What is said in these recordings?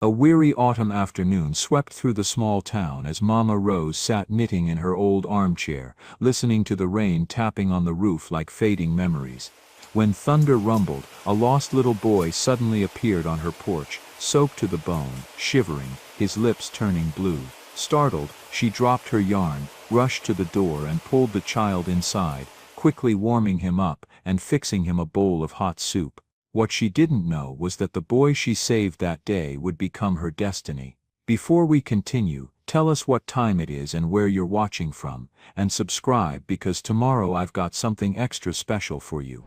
A weary autumn afternoon swept through the small town as Mama Rose sat knitting in her old armchair, listening to the rain tapping on the roof like fading memories. When thunder rumbled, a lost little boy suddenly appeared on her porch, soaked to the bone, shivering, his lips turning blue. Startled, she dropped her yarn, rushed to the door and pulled the child inside, quickly warming him up and fixing him a bowl of hot soup. What she didn't know was that the boy she saved that day would become her destiny. Before we continue, tell us what time it is and where you're watching from, and subscribe because tomorrow I've got something extra special for you.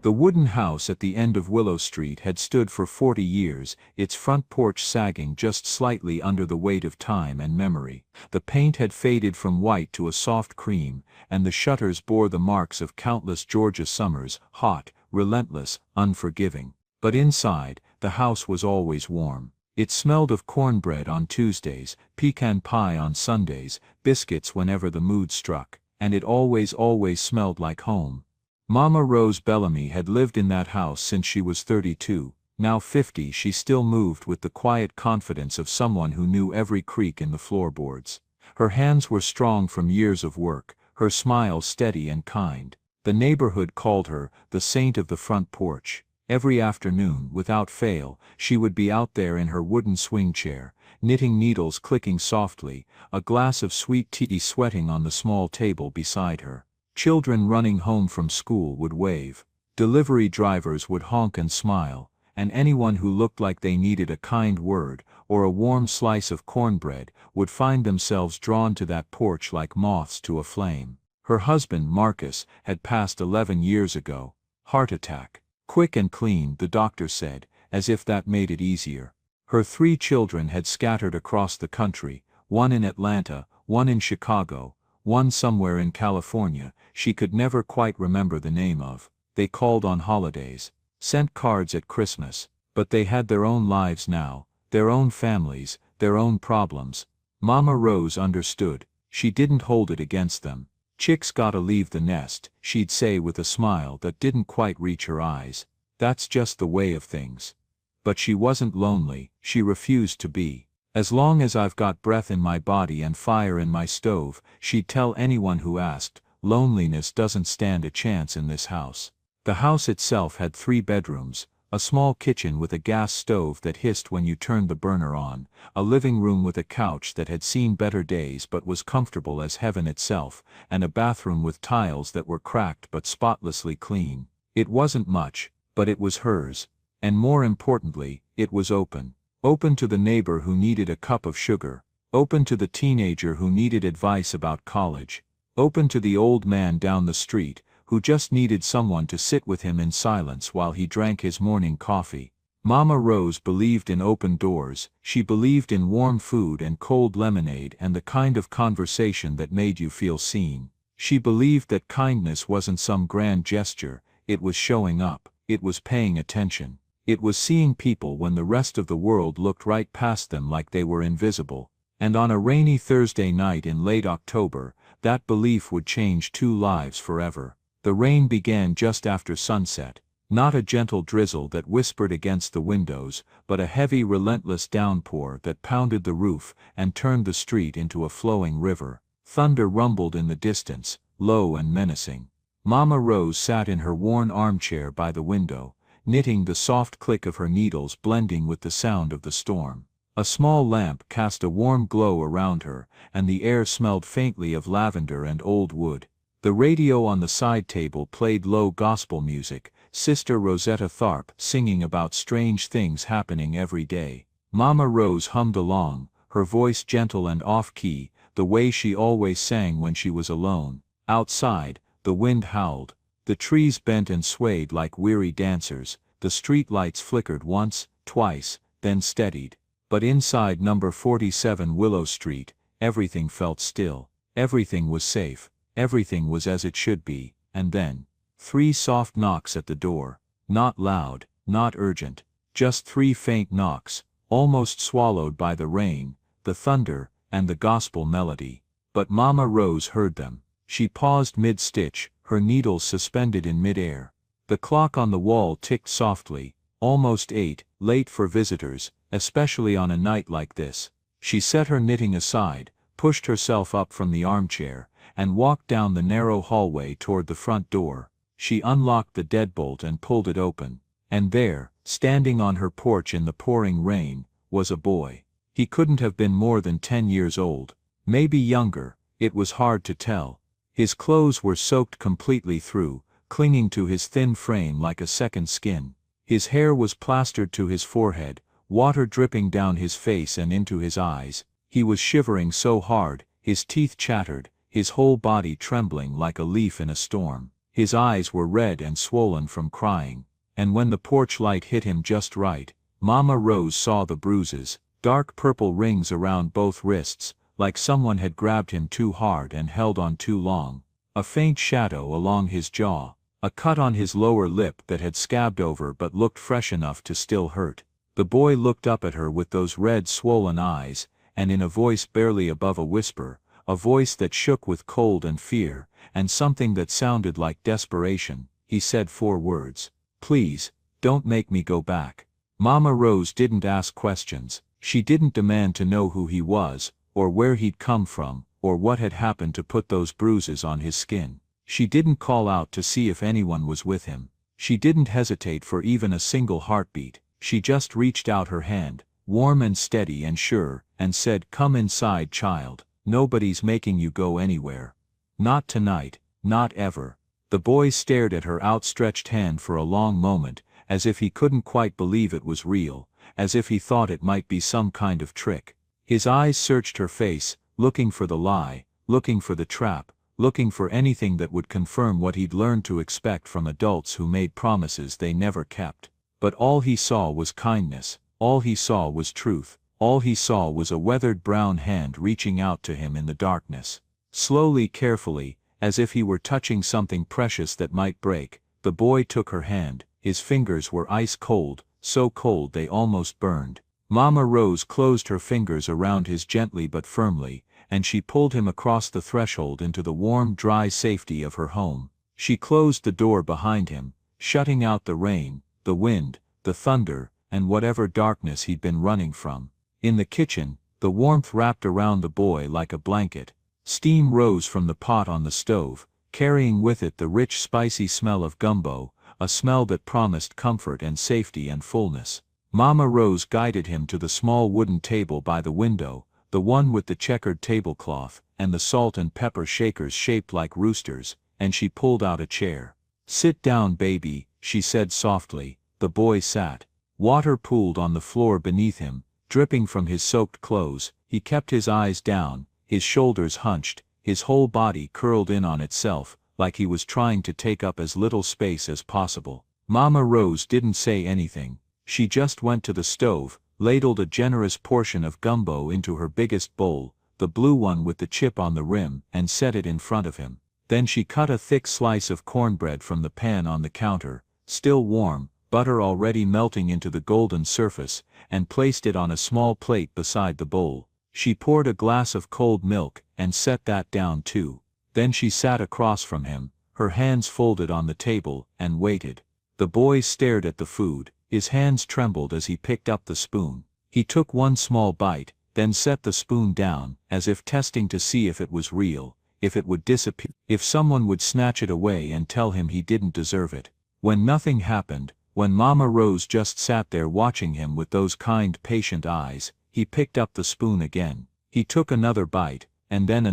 The wooden house at the end of Willow Street had stood for 40 years, its front porch sagging just slightly under the weight of time and memory. The paint had faded from white to a soft cream, and the shutters bore the marks of countless Georgia summers, hot, relentless, unforgiving. But inside, the house was always warm. It smelled of cornbread on Tuesdays, pecan pie on Sundays, biscuits whenever the mood struck, and it always smelled like home. Mama Rose Bellamy had lived in that house since she was 32. Now 50, she still moved with the quiet confidence of someone who knew every creak in the floorboards. Her hands were strong from years of work, her smile steady and kind. The neighborhood called her the saint of the front porch. Every afternoon, without fail, she would be out there in her wooden swing chair, knitting needles clicking softly, a glass of sweet tea sweating on the small table beside her. Children running home from school would wave. Delivery drivers would honk and smile, and anyone who looked like they needed a kind word or a warm slice of cornbread would find themselves drawn to that porch like moths to a flame. Her husband, Marcus, had passed 11 years ago. Heart attack. Quick and clean, the doctor said, as if that made it easier. Her 3 children had scattered across the country, one in Atlanta, one in Chicago, one somewhere in California, she could never quite remember the name of. They called on holidays, sent cards at Christmas, but they had their own lives now, their own families, their own problems. Mama Rose understood. She didn't hold it against them. Chicks gotta leave the nest, she'd say with a smile that didn't quite reach her eyes. That's just the way of things. But she wasn't lonely, she refused to be. As long as I've got breath in my body and fire in my stove, she'd tell anyone who asked, loneliness doesn't stand a chance in this house. The house itself had 3 bedrooms, a small kitchen with a gas stove that hissed when you turned the burner on, a living room with a couch that had seen better days but was comfortable as heaven itself, and a bathroom with tiles that were cracked but spotlessly clean. It wasn't much, but it was hers. And more importantly, it was open. Open to the neighbor who needed a cup of sugar. Open to the teenager who needed advice about college. Open to the old man down the street, who just needed someone to sit with him in silence while he drank his morning coffee. Mama Rose believed in open doors, she believed in warm food and cold lemonade and the kind of conversation that made you feel seen. She believed that kindness wasn't some grand gesture, it was showing up, it was paying attention. It was seeing people when the rest of the world looked right past them like they were invisible. And on a rainy Thursday night in late October, that belief would change 2 lives forever. The rain began just after sunset, not a gentle drizzle that whispered against the windows, but a heavy relentless downpour that pounded the roof and turned the street into a flowing river. Thunder rumbled in the distance, low and menacing. Mama Rose sat in her worn armchair by the window, knitting, the soft click of her needles blending with the sound of the storm. A small lamp cast a warm glow around her, and the air smelled faintly of lavender and old wood. The radio on the side table played low gospel music, Sister Rosetta Tharpe singing about strange things happening every day. Mama Rose hummed along, her voice gentle and off-key, the way she always sang when she was alone. Outside, the wind howled. The trees bent and swayed like weary dancers, the street lights flickered once, twice, then steadied. But inside number 47 Willow Street, everything felt still. Everything was safe, everything was as it should be, and then 3 soft knocks at the door. Not loud, not urgent, just 3 faint knocks, almost swallowed by the rain, the thunder, and the gospel melody. But Mama Rose heard them. She paused mid-stitch, her needles suspended in mid-air. The clock on the wall ticked softly, Almost 8, late for visitors, especially on a night like this. She set her knitting aside, pushed herself up from the armchair, and walked down the narrow hallway toward the front door. She unlocked the deadbolt and pulled it open. And there, standing on her porch in the pouring rain, was a boy. He couldn't have been more than 10 years old. Maybe younger, it was hard to tell. His clothes were soaked completely through, clinging to his thin frame like a second skin. His hair was plastered to his forehead, water dripping down his face and into his eyes. He was shivering so hard, his teeth chattered, his whole body trembling like a leaf in a storm. His eyes were red and swollen from crying. And when the porch light hit him just right, Mama Rose saw the bruises, dark purple rings around both wrists, like someone had grabbed him too hard and held on too long. A faint shadow along his jaw, a cut on his lower lip that had scabbed over but looked fresh enough to still hurt. The boy looked up at her with those red swollen eyes, and in a voice barely above a whisper, a voice that shook with cold and fear, and something that sounded like desperation, he said 4 words. "Please, don't make me go back." Mama Rose didn't ask questions. She didn't demand to know who he was, or where he'd come from, or what had happened to put those bruises on his skin. She didn't call out to see if anyone was with him. She didn't hesitate for even a single heartbeat. She just reached out her hand, warm and steady and sure, and said, "Come inside, child. Nobody's making you go anywhere. Not tonight, not ever." The boy stared at her outstretched hand for a long moment, as if he couldn't quite believe it was real, as if he thought it might be some kind of trick. His eyes searched her face, looking for the lie, looking for the trap, looking for anything that would confirm what he'd learned to expect from adults who made promises they never kept. But all he saw was kindness, all he saw was truth, all he saw was a weathered brown hand reaching out to him in the darkness. Slowly, carefully, as if he were touching something precious that might break, the boy took her hand. His fingers were ice cold, so cold they almost burned. Mama Rose closed her fingers around his gently but firmly, and she pulled him across the threshold into the warm, dry safety of her home. She closed the door behind him, shutting out the rain, the wind, the thunder, and whatever darkness he'd been running from. In the kitchen, the warmth wrapped around the boy like a blanket. Steam rose from the pot on the stove, carrying with it the rich spicy smell of gumbo, a smell that promised comfort and safety and fullness. Mama Rose guided him to the small wooden table by the window, the one with the checkered tablecloth, and the salt and pepper shakers shaped like roosters, and she pulled out a chair. "Sit down, baby," she said softly. The boy sat. Water pooled on the floor beneath him, dripping from his soaked clothes. He kept his eyes down, his shoulders hunched, his whole body curled in on itself, like he was trying to take up as little space as possible. Mama Rose didn't say anything. She just went to the stove, ladled a generous portion of gumbo into her biggest bowl, the blue one with the chip on the rim, and set it in front of him. Then she cut a thick slice of cornbread from the pan on the counter, still warm, butter already melting into the golden surface, and placed it on a small plate beside the bowl. She poured a glass of cold milk, and set that down too. Then she sat across from him, her hands folded on the table, and waited. The boy stared at the food. His hands trembled as he picked up the spoon. He took one small bite, then set the spoon down, as if testing to see if it was real, if it would disappear, if someone would snatch it away and tell him he didn't deserve it. When nothing happened, when Mama Rose just sat there watching him with those kind, patient eyes, he picked up the spoon again. He took another bite, and then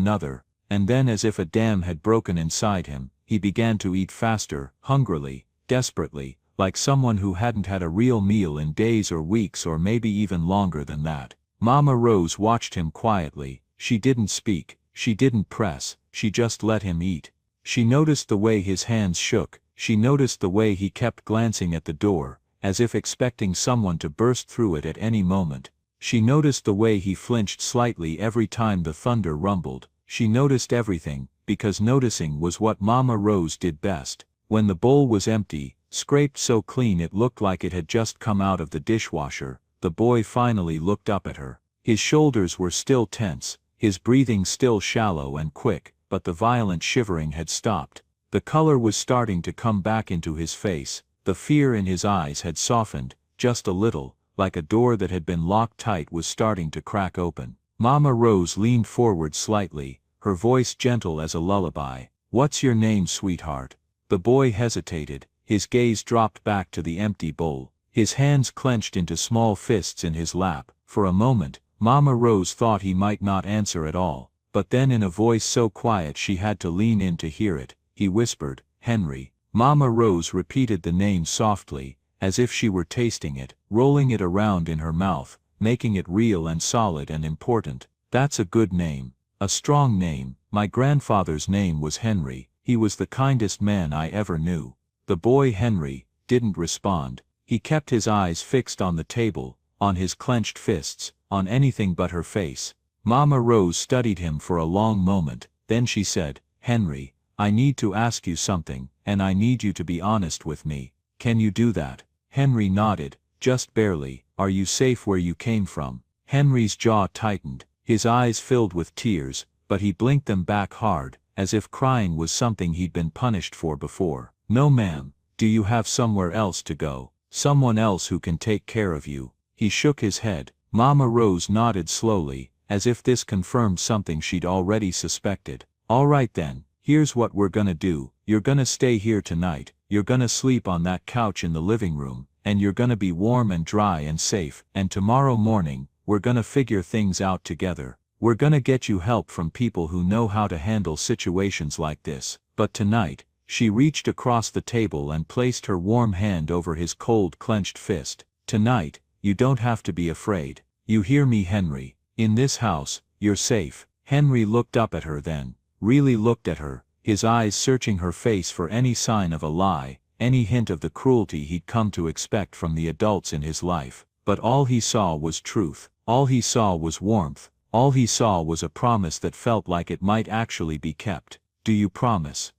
as if a dam had broken inside him, he began to eat faster, hungrily, desperately, like someone who hadn't had a real meal in days or weeks or maybe even longer than that. Mama Rose watched him quietly. She didn't speak, she didn't press, she just let him eat. She noticed the way his hands shook, she noticed the way he kept glancing at the door, as if expecting someone to burst through it at any moment. She noticed the way he flinched slightly every time the thunder rumbled. She noticed everything, because noticing was what Mama Rose did best. When the bowl was empty, scraped so clean it looked like it had just come out of the dishwasher, the boy finally looked up at her. His shoulders were still tense, his breathing still shallow and quick, but the violent shivering had stopped. The color was starting to come back into his face, the fear in his eyes had softened, just a little, like a door that had been locked tight was starting to crack open. Mama Rose leaned forward slightly, her voice gentle as a lullaby. "What's your name, sweetheart?" The boy hesitated, his gaze dropped back to the empty bowl, his hands clenched into small fists in his lap. For a moment, Mama Rose thought he might not answer at all, but then in a voice so quiet she had to lean in to hear it, he whispered, "Henry." Mama Rose repeated the name softly, as if she were tasting it, rolling it around in her mouth, making it real and solid and important. "That's a good name. A strong name. My grandfather's name was Henry. He was the kindest man I ever knew." The boy Henry didn't respond. He kept his eyes fixed on the table, on his clenched fists, on anything but her face. Mama Rose studied him for a long moment, then she said, "Henry, I need to ask you something, and I need you to be honest with me. Can you do that?" Henry nodded, just barely. "Are you safe where you came from?" Henry's jaw tightened, his eyes filled with tears, but he blinked them back hard, as if crying was something he'd been punished for before. "No ma'am." "Do you have somewhere else to go? Someone else who can take care of you?" He shook his head. Mama Rose nodded slowly, as if this confirmed something she'd already suspected. "All right then, here's what we're gonna do. You're gonna stay here tonight, you're gonna sleep on that couch in the living room, and you're gonna be warm and dry and safe, and tomorrow morning, we're gonna figure things out together. We're gonna get you help from people who know how to handle situations like this. But tonight," she reached across the table and placed her warm hand over his cold clenched fist, "tonight, you don't have to be afraid. You hear me, Henry? In this house, you're safe." Henry looked up at her then, really looked at her, his eyes searching her face for any sign of a lie, any hint of the cruelty he'd come to expect from the adults in his life. But all he saw was truth, all he saw was warmth, all he saw was a promise that felt like it might actually be kept. "Do you promise?"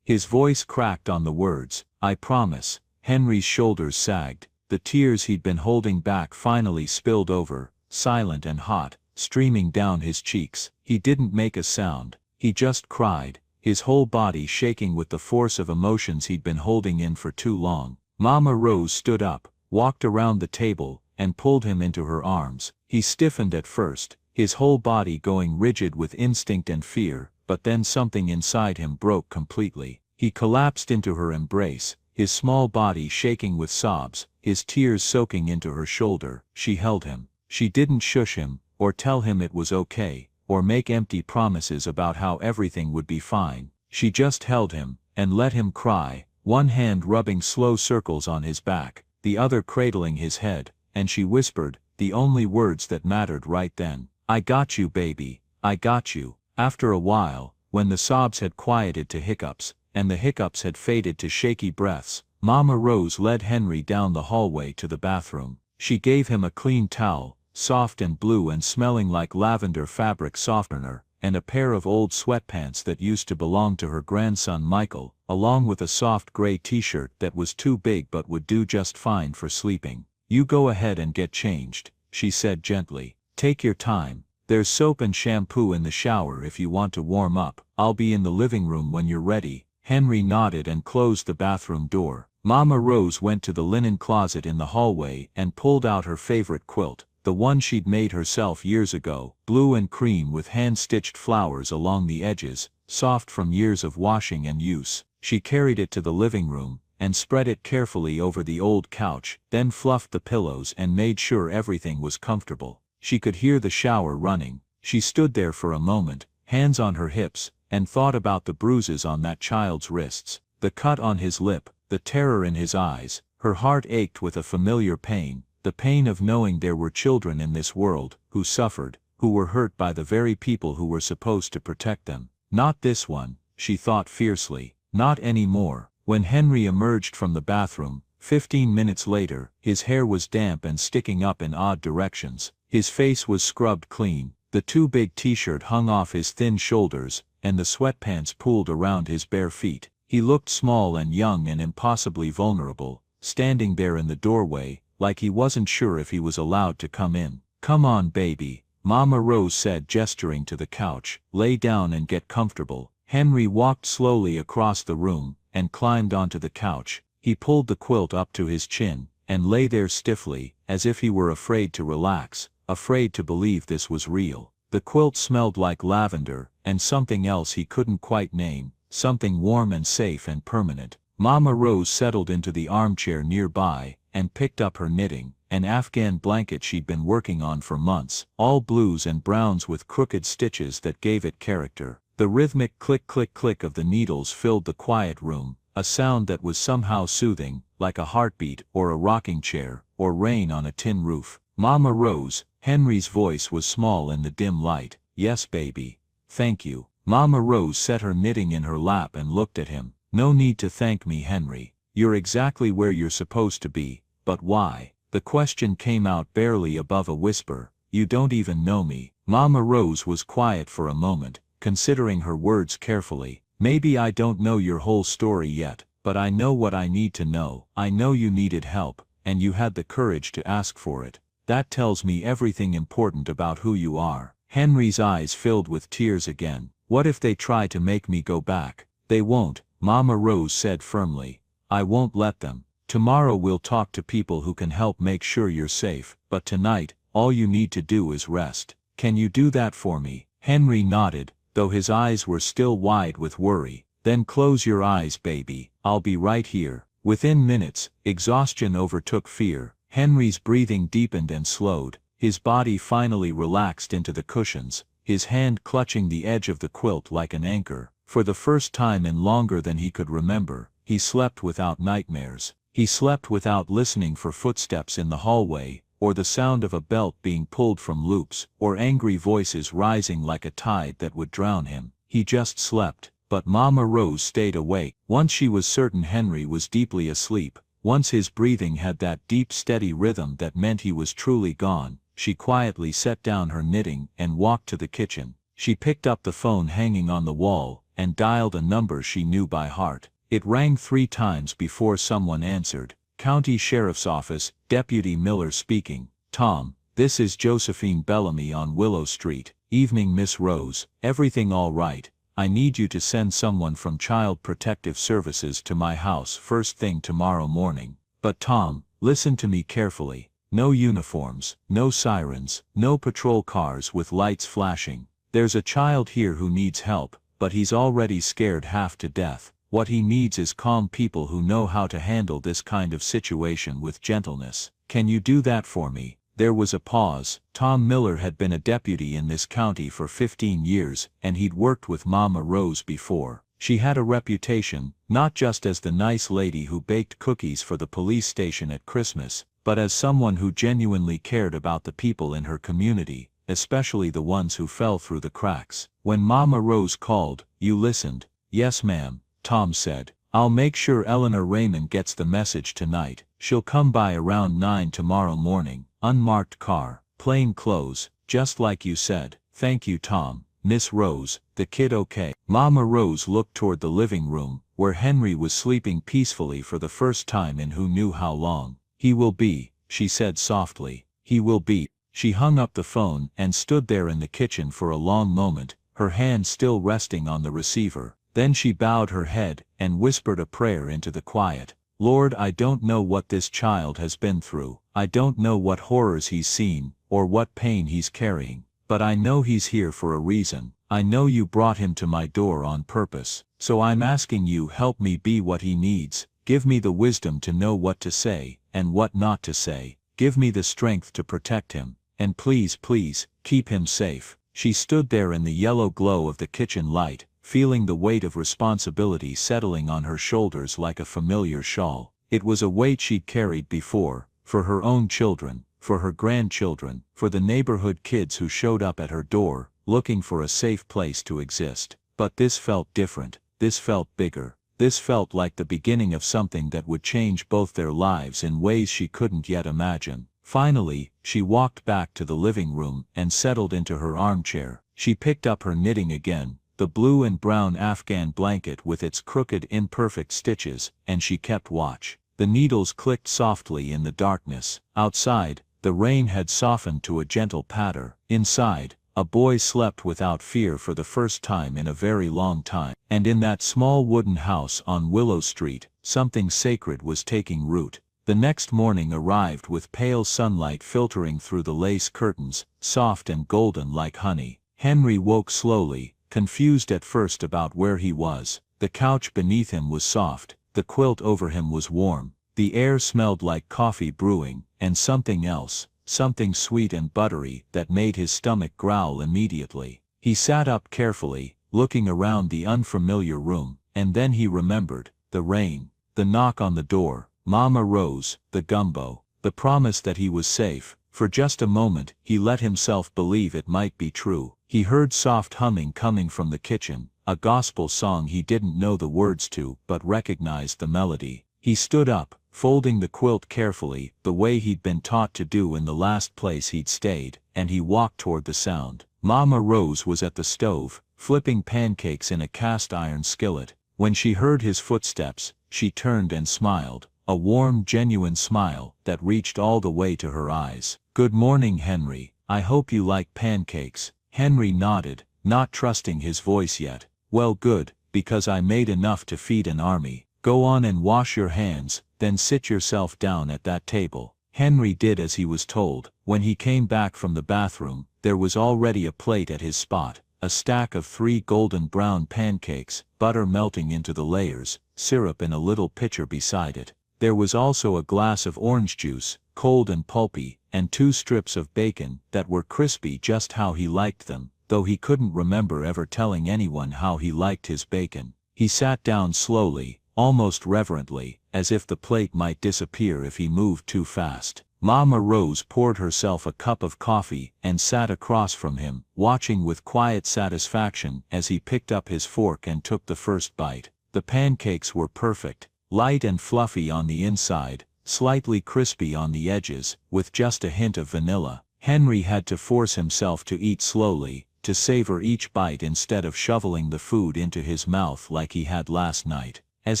His voice cracked on the words, "I promise." Henry's shoulders sagged, the tears he'd been holding back finally spilled over, silent and hot, streaming down his cheeks. He didn't make a sound, he just cried, his whole body shaking with the force of emotions he'd been holding in for too long. Mama Rose stood up, walked around the table, and pulled him into her arms. He stiffened at first, his whole body going rigid with instinct and fear, but then something inside him broke completely. He collapsed into her embrace, his small body shaking with sobs, his tears soaking into her shoulder. She held him. She didn't shush him, or tell him it was okay, or make empty promises about how everything would be fine. She just held him, and let him cry, one hand rubbing slow circles on his back, the other cradling his head, and she whispered, the only words that mattered right then, "I got you, baby, I got you." After a while, when the sobs had quieted to hiccups, and the hiccups had faded to shaky breaths, Mama Rose led Henry down the hallway to the bathroom. She gave him a clean towel, soft and blue and smelling like lavender fabric softener, and a pair of old sweatpants that used to belong to her grandson Michael, along with a soft gray t-shirt that was too big but would do just fine for sleeping. "You go ahead and get changed," she said gently. "Take your time. There's soap and shampoo in the shower if you want to warm up. I'll be in the living room when you're ready." Henry nodded and closed the bathroom door. Mama Rose went to the linen closet in the hallway and pulled out her favorite quilt, the one she'd made herself years ago, blue and cream with hand-stitched flowers along the edges, soft from years of washing and use. She carried it to the living room, and spread it carefully over the old couch, then fluffed the pillows and made sure everything was comfortable. She could hear the shower running. She stood there for a moment, hands on her hips, and thought about the bruises on that child's wrists, the cut on his lip, the terror in his eyes. Her heart ached with a familiar pain, the pain of knowing there were children in this world, who suffered, who were hurt by the very people who were supposed to protect them. Not this one, she thought fiercely, not anymore. When Henry emerged from the bathroom, 15 minutes later, his hair was damp and sticking up in odd directions. His face was scrubbed clean, the too big t-shirt hung off his thin shoulders, and the sweatpants pooled around his bare feet. He looked small and young and impossibly vulnerable, standing there in the doorway, like he wasn't sure if he was allowed to come in. "Come on, baby," Mama Rose said, gesturing to the couch. "Lay down and get comfortable." Henry walked slowly across the room, and climbed onto the couch. He pulled the quilt up to his chin, and lay there stiffly, as if he were afraid to relax, afraid to believe this was real. The quilt smelled like lavender, and something else he couldn't quite name, something warm and safe and permanent. Mama Rose settled into the armchair nearby, and picked up her knitting, an Afghan blanket she'd been working on for months, all blues and browns with crooked stitches that gave it character. The rhythmic click-click-click of the needles filled the quiet room, a sound that was somehow soothing, like a heartbeat or a rocking chair, or rain on a tin roof. Mama Rose, Henry's voice was small in the dim light. Yes, baby. Thank you. Mama Rose set her knitting in her lap and looked at him. No need to thank me, Henry. You're exactly where you're supposed to be. But why? The question came out barely above a whisper. You don't even know me. Mama Rose was quiet for a moment, considering her words carefully. Maybe I don't know your whole story yet, but I know what I need to know. I know you needed help, and you had the courage to ask for it. That tells me everything important about who you are. Henry's eyes filled with tears again. What if they try to make me go back? They won't, Mama Rose said firmly. I won't let them. Tomorrow we'll talk to people who can help make sure you're safe, but tonight, all you need to do is rest. Can you do that for me? Henry nodded, though his eyes were still wide with worry. Then close your eyes, baby. I'll be right here. Within minutes, exhaustion overtook fear. Henry's breathing deepened and slowed. His body finally relaxed into the cushions, his hand clutching the edge of the quilt like an anchor. For the first time in longer than he could remember, he slept without nightmares. He slept without listening for footsteps in the hallway, or the sound of a belt being pulled from loops, or angry voices rising like a tide that would drown him. He just slept, but Mama Rose stayed awake. Once she was certain Henry was deeply asleep, once his breathing had that deep steady rhythm that meant he was truly gone, she quietly set down her knitting and walked to the kitchen. She picked up the phone hanging on the wall, and dialed a number she knew by heart. It rang 3 times before someone answered. County Sheriff's Office, Deputy Miller speaking. Tom, this is Josephine Bellamy on Willow Street. Evening, Miss Rose. Everything all right? I need you to send someone from Child Protective Services to my house first thing tomorrow morning. But Tom, listen to me carefully. No uniforms, no sirens, no patrol cars with lights flashing. There's a child here who needs help, but he's already scared half to death. What he needs is calm people who know how to handle this kind of situation with gentleness. Can you do that for me? There was a pause. Tom Miller had been a deputy in this county for 15 years, and he'd worked with Mama Rose before. She had a reputation, not just as the nice lady who baked cookies for the police station at Christmas, but as someone who genuinely cared about the people in her community, especially the ones who fell through the cracks. When Mama Rose called, you listened. Yes, ma'am, Tom said. I'll make sure Eleanor Raymond gets the message tonight. She'll come by around 9 tomorrow morning. Unmarked car, plain clothes, just like you said. Thank you, Tom. Miss Rose, the kid okay? Mama Rose looked toward the living room, where Henry was sleeping peacefully for the first time in who knew how long. He will be, she said softly. He will be. She hung up the phone and stood there in the kitchen for a long moment, her hand still resting on the receiver. Then she bowed her head and whispered a prayer into the quiet. Lord, I don't know what this child has been through. I don't know what horrors he's seen, or what pain he's carrying. But I know he's here for a reason. I know you brought him to my door on purpose. So I'm asking you, help me be what he needs. Give me the wisdom to know what to say, and what not to say. Give me the strength to protect him. And please, please, keep him safe. She stood there in the yellow glow of the kitchen light, feeling the weight of responsibility settling on her shoulders like a familiar shawl. It was a weight she'd carried before, for her own children, for her grandchildren, for the neighborhood kids who showed up at her door, looking for a safe place to exist. But this felt different. This felt bigger. This felt like the beginning of something that would change both their lives in ways she couldn't yet imagine. Finally, she walked back to the living room and settled into her armchair. She picked up her knitting again, the blue and brown Afghan blanket with its crooked imperfect stitches, and she kept watch. The needles clicked softly in the darkness. Outside, the rain had softened to a gentle patter. Inside, a boy slept without fear for the first time in a very long time. And in that small wooden house on Willow Street, something sacred was taking root. The next morning arrived with pale sunlight filtering through the lace curtains, soft and golden like honey. Henry woke slowly, confused at first about where he was. The couch beneath him was soft, the quilt over him was warm, the air smelled like coffee brewing, and something else, something sweet and buttery, that made his stomach growl immediately. He sat up carefully, looking around the unfamiliar room, and then he remembered the rain, the knock on the door, Mama Rose, the gumbo, the promise that he was safe. For just a moment, he let himself believe it might be true. He heard soft humming coming from the kitchen, a gospel song he didn't know the words to but recognized the melody. He stood up, folding the quilt carefully, the way he'd been taught to do in the last place he'd stayed, and he walked toward the sound. Mama Rose was at the stove, flipping pancakes in a cast-iron skillet. When she heard his footsteps, she turned and smiled, a warm, genuine smile that reached all the way to her eyes. "Good morning, Henry. I hope you like pancakes." Henry nodded, not trusting his voice yet. "Well, good, because I made enough to feed an army. Go on and wash your hands, then sit yourself down at that table." Henry did as he was told. When he came back from the bathroom, there was already a plate at his spot, a stack of 3 golden brown pancakes, butter melting into the layers, syrup in a little pitcher beside it. There was also a glass of orange juice, cold and pulpy, and 2 strips of bacon that were crispy just how he liked them, though he couldn't remember ever telling anyone how he liked his bacon. He sat down slowly, almost reverently, as if the plate might disappear if he moved too fast. Mama Rose poured herself a cup of coffee and sat across from him, watching with quiet satisfaction as he picked up his fork and took the first bite. The pancakes were perfect, light and fluffy on the inside, slightly crispy on the edges, with just a hint of vanilla. Henry had to force himself to eat slowly, to savor each bite instead of shoveling the food into his mouth like he had last night. As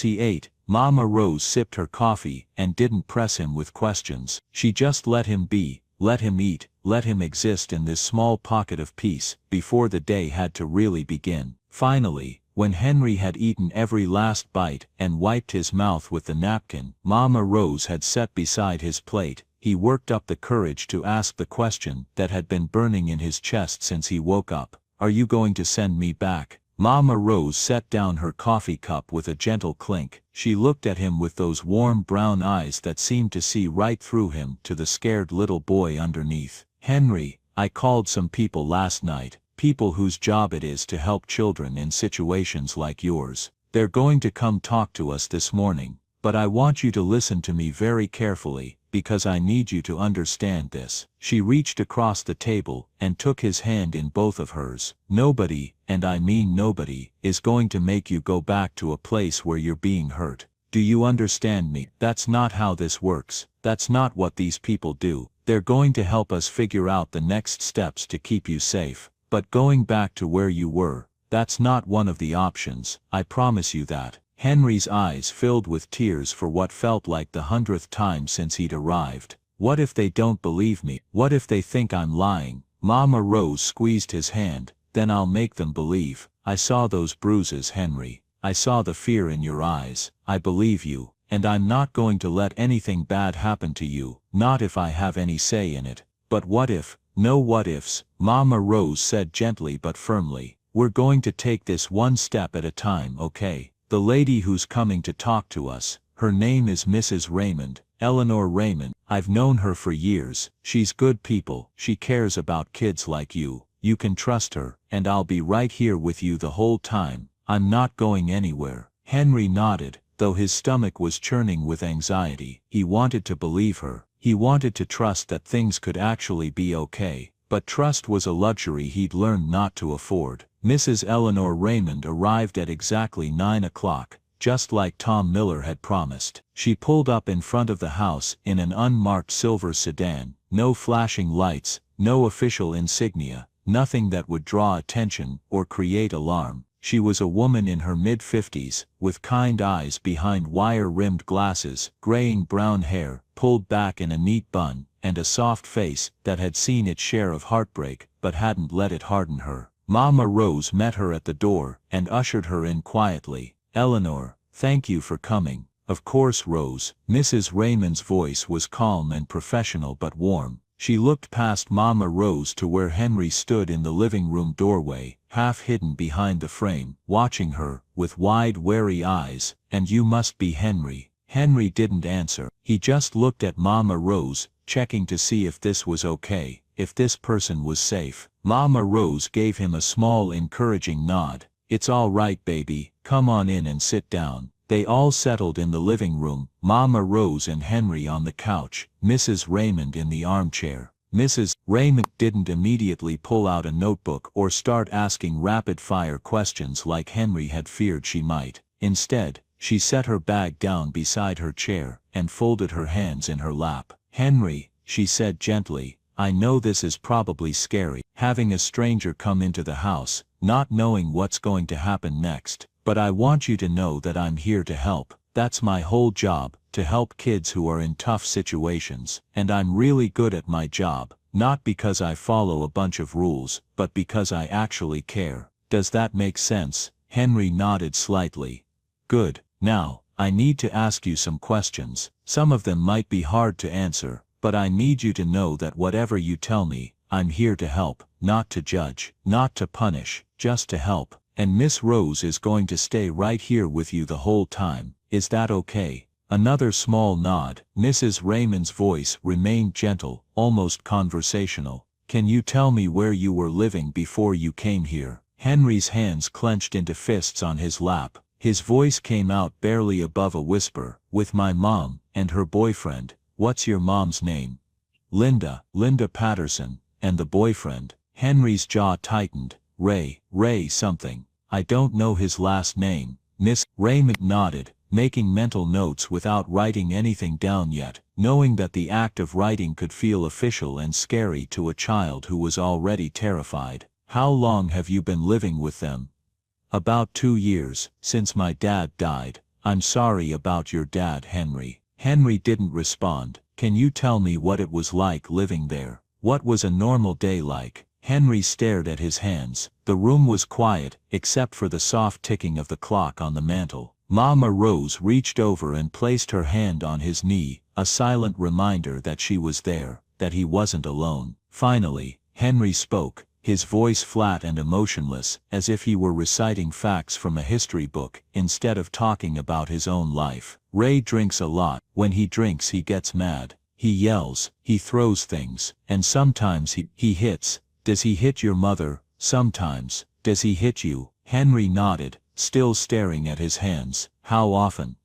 he ate, Mama Rose sipped her coffee and didn't press him with questions. She just let him be, let him eat, let him exist in this small pocket of peace before the day had to really begin. Finally, when Henry had eaten every last bite and wiped his mouth with the napkin Mama Rose had set beside his plate, he worked up the courage to ask the question that had been burning in his chest since he woke up. "Are you going to send me back?" Mama Rose set down her coffee cup with a gentle clink. She looked at him with those warm brown eyes that seemed to see right through him to the scared little boy underneath. "Henry, I called some people last night, people whose job it is to help children in situations like yours. They're going to come talk to us this morning, but I want you to listen to me very carefully, because I need you to understand this." She reached across the table and took his hand in both of hers. "Nobody, and I mean nobody, is going to make you go back to a place where you're being hurt. Do you understand me? That's not how this works. That's not what these people do. They're going to help us figure out the next steps to keep you safe. But going back to where you were, that's not one of the options, I promise you that." Henry's eyes filled with tears for what felt like the 100th time since he'd arrived. "What if they don't believe me? What if they think I'm lying?" Mama Rose squeezed his hand. "Then I'll make them believe. I saw those bruises, Henry. I saw the fear in your eyes. I believe you, and I'm not going to let anything bad happen to you, not if I have any say in it. But what if?" "No what ifs," Mama Rose said gently but firmly. "We're going to take this one step at a time, okay? The lady who's coming to talk to us, her name is Mrs. Raymond, Eleanor Raymond. I've known her for years. She's good people. She cares about kids like you. You can trust her, and I'll be right here with you the whole time. I'm not going anywhere." Henry nodded, though his stomach was churning with anxiety. He wanted to believe her. He wanted to trust that things could actually be okay. But trust was a luxury he'd learned not to afford. Mrs. Eleanor Raymond arrived at exactly 9 o'clock, just like Tom Miller had promised. She pulled up in front of the house in an unmarked silver sedan, no flashing lights, no official insignia, nothing that would draw attention or create alarm. She was a woman in her mid-50s, with kind eyes behind wire-rimmed glasses, graying brown hair, pulled back in a neat bun, and a soft face that had seen its share of heartbreak but hadn't let it harden her. Mama Rose met her at the door and ushered her in quietly. "Eleanor, thank you for coming. Of course, Rose. Mrs. Raymond's voice was calm and professional but warm. She looked past Mama Rose to where Henry stood in the living room doorway, half hidden behind the frame, watching her, with wide, wary eyes. "And you must be Henry." Henry didn't answer. He just looked at Mama Rose, checking to see if this was okay, if this person was safe. Mama Rose gave him a small encouraging nod. "It's all right, baby, come on in and sit down." They all settled in the living room, Mama Rose and Henry on the couch, Mrs. Raymond in the armchair. Mrs. Raymond didn't immediately pull out a notebook or start asking rapid-fire questions like Henry had feared she might. Instead, she set her bag down beside her chair and folded her hands in her lap. "Henry," she said gently, "I know this is probably scary, having a stranger come into the house, not knowing what's going to happen next. But I want you to know that I'm here to help. That's my whole job, to help kids who are in tough situations. And I'm really good at my job, not because I follow a bunch of rules, but because I actually care. Does that make sense?" Henry nodded slightly. "Good. Now, I need to ask you some questions. Some of them might be hard to answer, but I need you to know that whatever you tell me, I'm here to help, not to judge, not to punish, just to help. And Miss Rose is going to stay right here with you the whole time. Is that okay?" Another small nod. Mrs. Raymond's voice remained gentle, almost conversational. "Can you tell me where you were living before you came here?" Henry's hands clenched into fists on his lap. His voice came out barely above a whisper. "With my mom, and her boyfriend." "What's your mom's name?" Linda Patterson. "And the boyfriend?" Henry's jaw tightened. Ray something. "I don't know his last name." Miss Raymond nodded, making mental notes without writing anything down yet, knowing that the act of writing could feel official and scary to a child who was already terrified. "How long have you been living with them?" "About 2 years, since my dad died." "I'm sorry about your dad, Henry." Henry didn't respond. "Can you tell me what it was like living there? What was a normal day like?" Henry stared at his hands. The room was quiet, except for the soft ticking of the clock on the mantel. Mama Rose reached over and placed her hand on his knee, a silent reminder that she was there, that he wasn't alone. Finally, Henry spoke, his voice flat and emotionless, as if he were reciting facts from a history book, instead of talking about his own life. "Ray drinks a lot. When he drinks he gets mad. He yells, he throws things, and sometimes he hits." "Does he hit your mother?" "Sometimes." "Does he hit you?" Henry nodded, still staring at his hands. "How often?"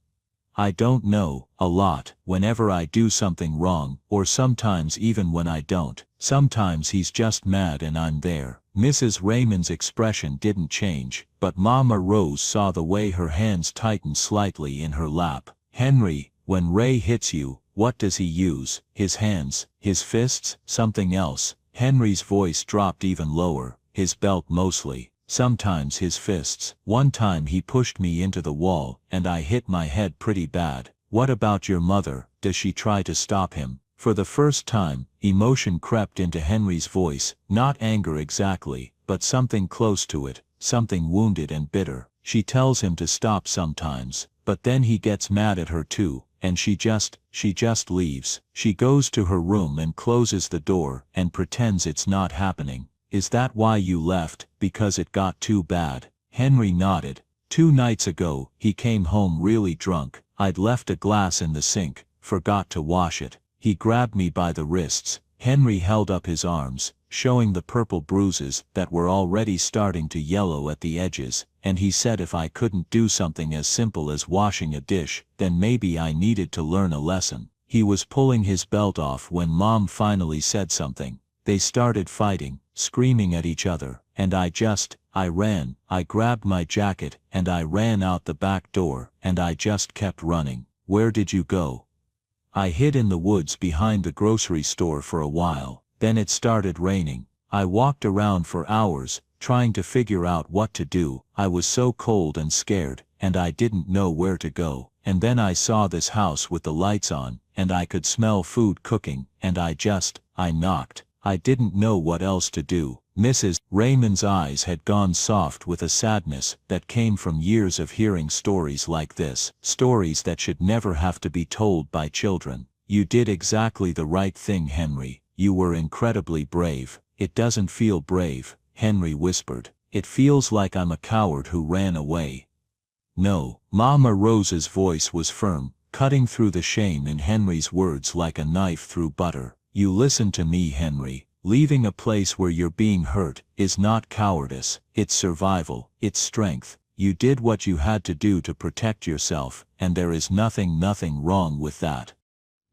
"I don't know. A lot. Whenever I do something wrong, or sometimes even when I don't. Sometimes he's just mad and I'm there." Mrs. Raymond's expression didn't change, but Mama Rose saw the way her hands tightened slightly in her lap. "Henry, when Ray hits you, what does he use? His hands, his fists, something else?" Henry's voice dropped even lower. "His belt mostly. Sometimes his fists. One time he pushed me into the wall, and I hit my head pretty bad." "What about your mother? Does she try to stop him?" For the first time, emotion crept into Henry's voice, not anger exactly, but something close to it, something wounded and bitter. "She tells him to stop sometimes, but then he gets mad at her too. And she just leaves. She goes to her room and closes the door and pretends it's not happening." "Is that why you left, because it got too bad?" Henry nodded. 2 nights ago, he came home really drunk. I'd left a glass in the sink, forgot to wash it. He grabbed me by the wrists. Henry held up his arms, showing the purple bruises that were already starting to yellow at the edges, and he said if I couldn't do something as simple as washing a dish, then maybe I needed to learn a lesson. He was pulling his belt off when Mom finally said something. They started fighting, screaming at each other, and I ran. I grabbed my jacket, and I ran out the back door, and I just kept running. "Where did you go?" "I hid in the woods behind the grocery store for a while. Then it started raining. I walked around for hours, trying to figure out what to do. I was so cold and scared, and I didn't know where to go. And then I saw this house with the lights on, and I could smell food cooking, and I knocked. I didn't know what else to do. Mrs. Raymond's eyes had gone soft with a sadness that came from years of hearing stories like this, stories that should never have to be told by children. You did exactly the right thing, Henry. You were incredibly brave. It doesn't feel brave, Henry whispered. It feels like I'm a coward who ran away. No, Mama Rose's voice was firm, cutting through the shame in Henry's words like a knife through butter. You listen to me, Henry. Leaving a place where you're being hurt is not cowardice, it's survival, it's strength. You did what you had to do to protect yourself, and there is nothing wrong with that.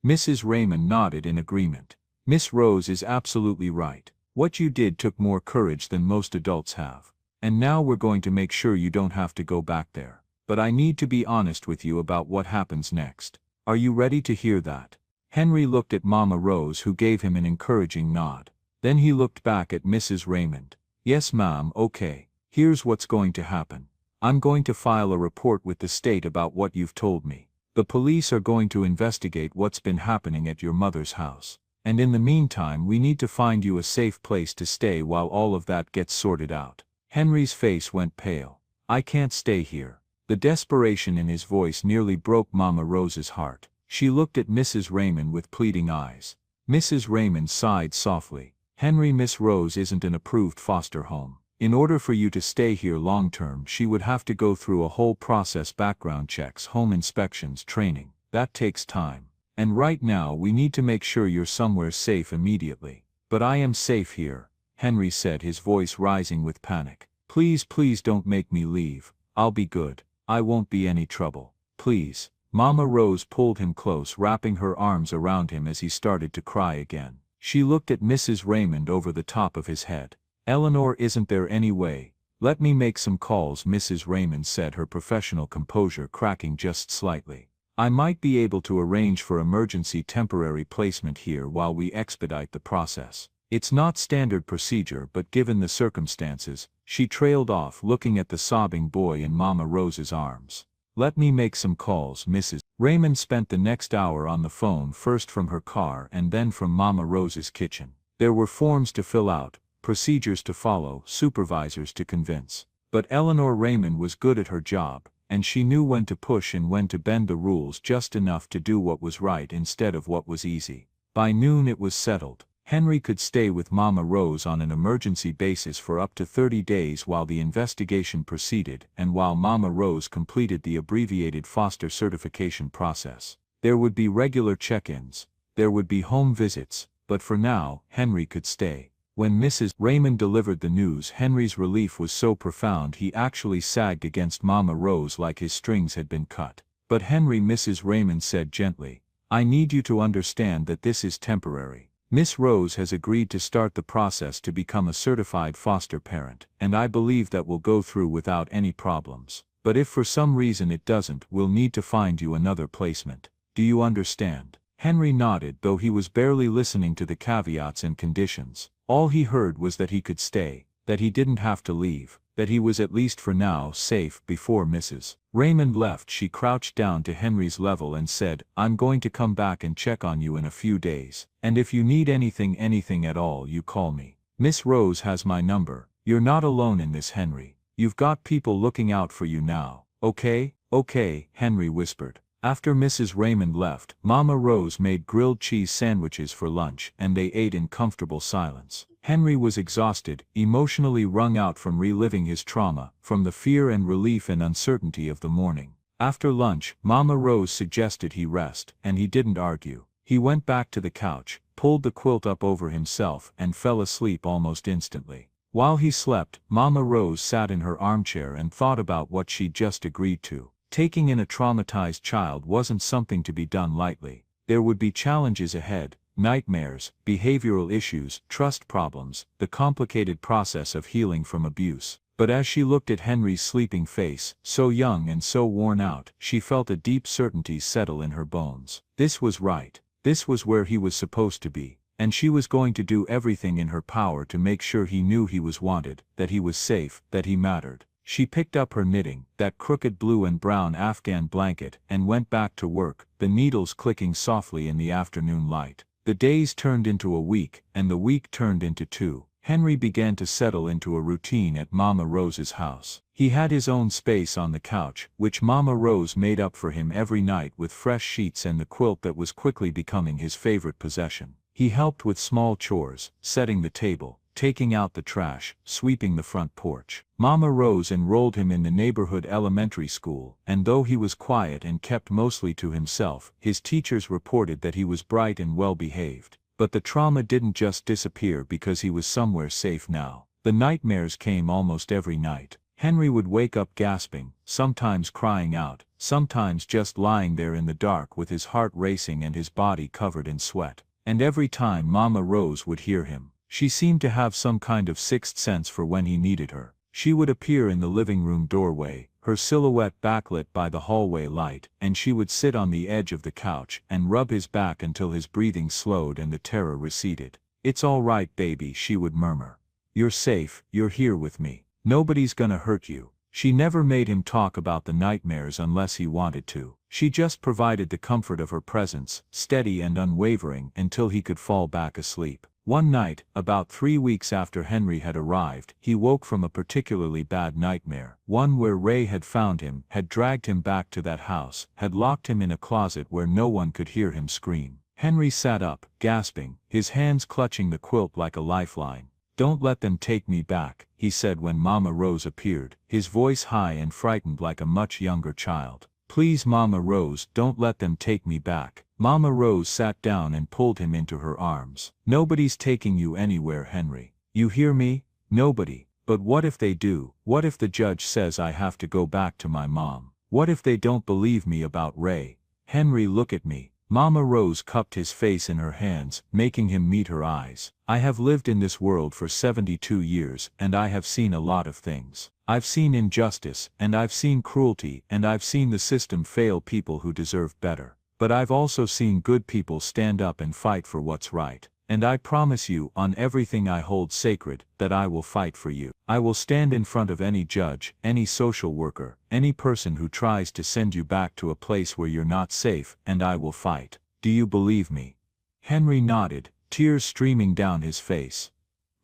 Mrs. Raymond nodded in agreement. Miss Rose is absolutely right. What you did took more courage than most adults have. And now we're going to make sure you don't have to go back there. But I need to be honest with you about what happens next. Are you ready to hear that? Henry looked at Mama Rose, who gave him an encouraging nod. Then he looked back at Mrs. Raymond. Yes, ma'am, okay. Here's what's going to happen. I'm going to file a report with the state about what you've told me. The police are going to investigate what's been happening at your mother's house. And in the meantime, we need to find you a safe place to stay while all of that gets sorted out. Henry's face went pale. I can't stay here. The desperation in his voice nearly broke Mama Rose's heart. She looked at Mrs. Raymond with pleading eyes. Mrs. Raymond sighed softly. Henry, Miss Rose isn't an approved foster home. In order for you to stay here long-term, she would have to go through a whole process: background checks, home inspections, training. That takes time. And right now we need to make sure you're somewhere safe immediately. But I am safe here, Henry said, his voice rising with panic. Please, please don't make me leave. I'll be good. I won't be any trouble. Please. Mama Rose pulled him close, wrapping her arms around him as he started to cry again. She looked at Mrs. Raymond over the top of his head. Eleanor, isn't there any way? Let me make some calls, Mrs. Raymond said, her professional composure cracking just slightly. I might be able to arrange for emergency temporary placement here while we expedite the process. It's not standard procedure, but given the circumstances, she trailed off, looking at the sobbing boy in Mama Rose's arms. Let me make some calls, Mrs. Raymond spent the next hour on the phone, first from her car and then from Mama Rose's kitchen. There were forms to fill out, procedures to follow, supervisors to convince. But Eleanor Raymond was good at her job, and she knew when to push and when to bend the rules just enough to do what was right instead of what was easy. By noon it was settled. Henry could stay with Mama Rose on an emergency basis for up to 30 days while the investigation proceeded and while Mama Rose completed the abbreviated foster certification process. There would be regular check-ins. There would be home visits, but for now, Henry could stay. When Mrs. Raymond delivered the news, Henry's relief was so profound he actually sagged against Mama Rose like his strings had been cut. But Henry, Mrs. Raymond said gently, I need you to understand that this is temporary. Miss Rose has agreed to start the process to become a certified foster parent, and I believe that will go through without any problems. But if for some reason it doesn't, we'll need to find you another placement. Do you understand? Henry nodded, though he was barely listening to the caveats and conditions. All he heard was that he could stay, that he didn't have to leave, that he was at least for now safe. Before Mrs. Raymond left, she crouched down to Henry's level and said, I'm going to come back and check on you in a few days, and if you need anything at all, you call me. Miss Rose has my number. You're not alone in this, Henry. You've got people looking out for you now. Okay? Okay, Henry whispered. After Mrs. Raymond left, Mama Rose made grilled cheese sandwiches for lunch, and they ate in comfortable silence. Henry was exhausted, emotionally wrung out from reliving his trauma, from the fear and relief and uncertainty of the morning. After lunch, Mama Rose suggested he rest, and he didn't argue. He went back to the couch, pulled the quilt up over himself, and fell asleep almost instantly. While he slept, Mama Rose sat in her armchair and thought about what she'd just agreed to. Taking in a traumatized child wasn't something to be done lightly. There would be challenges ahead, nightmares, behavioral issues, trust problems, the complicated process of healing from abuse. But as she looked at Henry's sleeping face, so young and so worn out, she felt a deep certainty settle in her bones. This was right. This was where he was supposed to be, and she was going to do everything in her power to make sure he knew he was wanted, that he was safe, that he mattered. She picked up her knitting, that crooked blue and brown Afghan blanket, and went back to work, the needles clicking softly in the afternoon light. The days turned into a week, and the week turned into 2. Henry began to settle into a routine at Mama Rose's house. He had his own space on the couch, which Mama Rose made up for him every night with fresh sheets and the quilt that was quickly becoming his favorite possession. He helped with small chores, setting the table, taking out the trash, sweeping the front porch. Mama Rose enrolled him in the neighborhood elementary school, and though he was quiet and kept mostly to himself, his teachers reported that he was bright and well-behaved. But the trauma didn't just disappear because he was somewhere safe now. The nightmares came almost every night. Henry would wake up gasping, sometimes crying out, sometimes just lying there in the dark with his heart racing and his body covered in sweat. And every time Mama Rose would hear him, she seemed to have some kind of sixth sense for when he needed her. She would appear in the living room doorway, her silhouette backlit by the hallway light, and she would sit on the edge of the couch and rub his back until his breathing slowed and the terror receded. "It's all right, baby," she would murmur. "You're safe, you're here with me. Nobody's gonna hurt you." She never made him talk about the nightmares unless he wanted to. She just provided the comfort of her presence, steady and unwavering, until he could fall back asleep. One night, about 3 weeks after Henry had arrived, he woke from a particularly bad nightmare, one where Ray had found him, had dragged him back to that house, had locked him in a closet where no one could hear him scream. Henry sat up, gasping, his hands clutching the quilt like a lifeline. "Don't let them take me back," he said when Mama Rose appeared, his voice high and frightened like a much younger child. "Please, Mama Rose, don't let them take me back." Mama Rose sat down and pulled him into her arms. "Nobody's taking you anywhere, Henry. You hear me? Nobody. But what if they do? What if the judge says I have to go back to my mom? What if they don't believe me about Ray? Henry, look at me." Mama Rose cupped his face in her hands, making him meet her eyes. "I have lived in this world for 72 years, and I have seen a lot of things. I've seen injustice, and I've seen cruelty, and I've seen the system fail people who deserve better. But I've also seen good people stand up and fight for what's right. And I promise you, on everything I hold sacred, that I will fight for you. I will stand in front of any judge, any social worker, any person who tries to send you back to a place where you're not safe, and I will fight. Do you believe me?" Henry nodded, tears streaming down his face.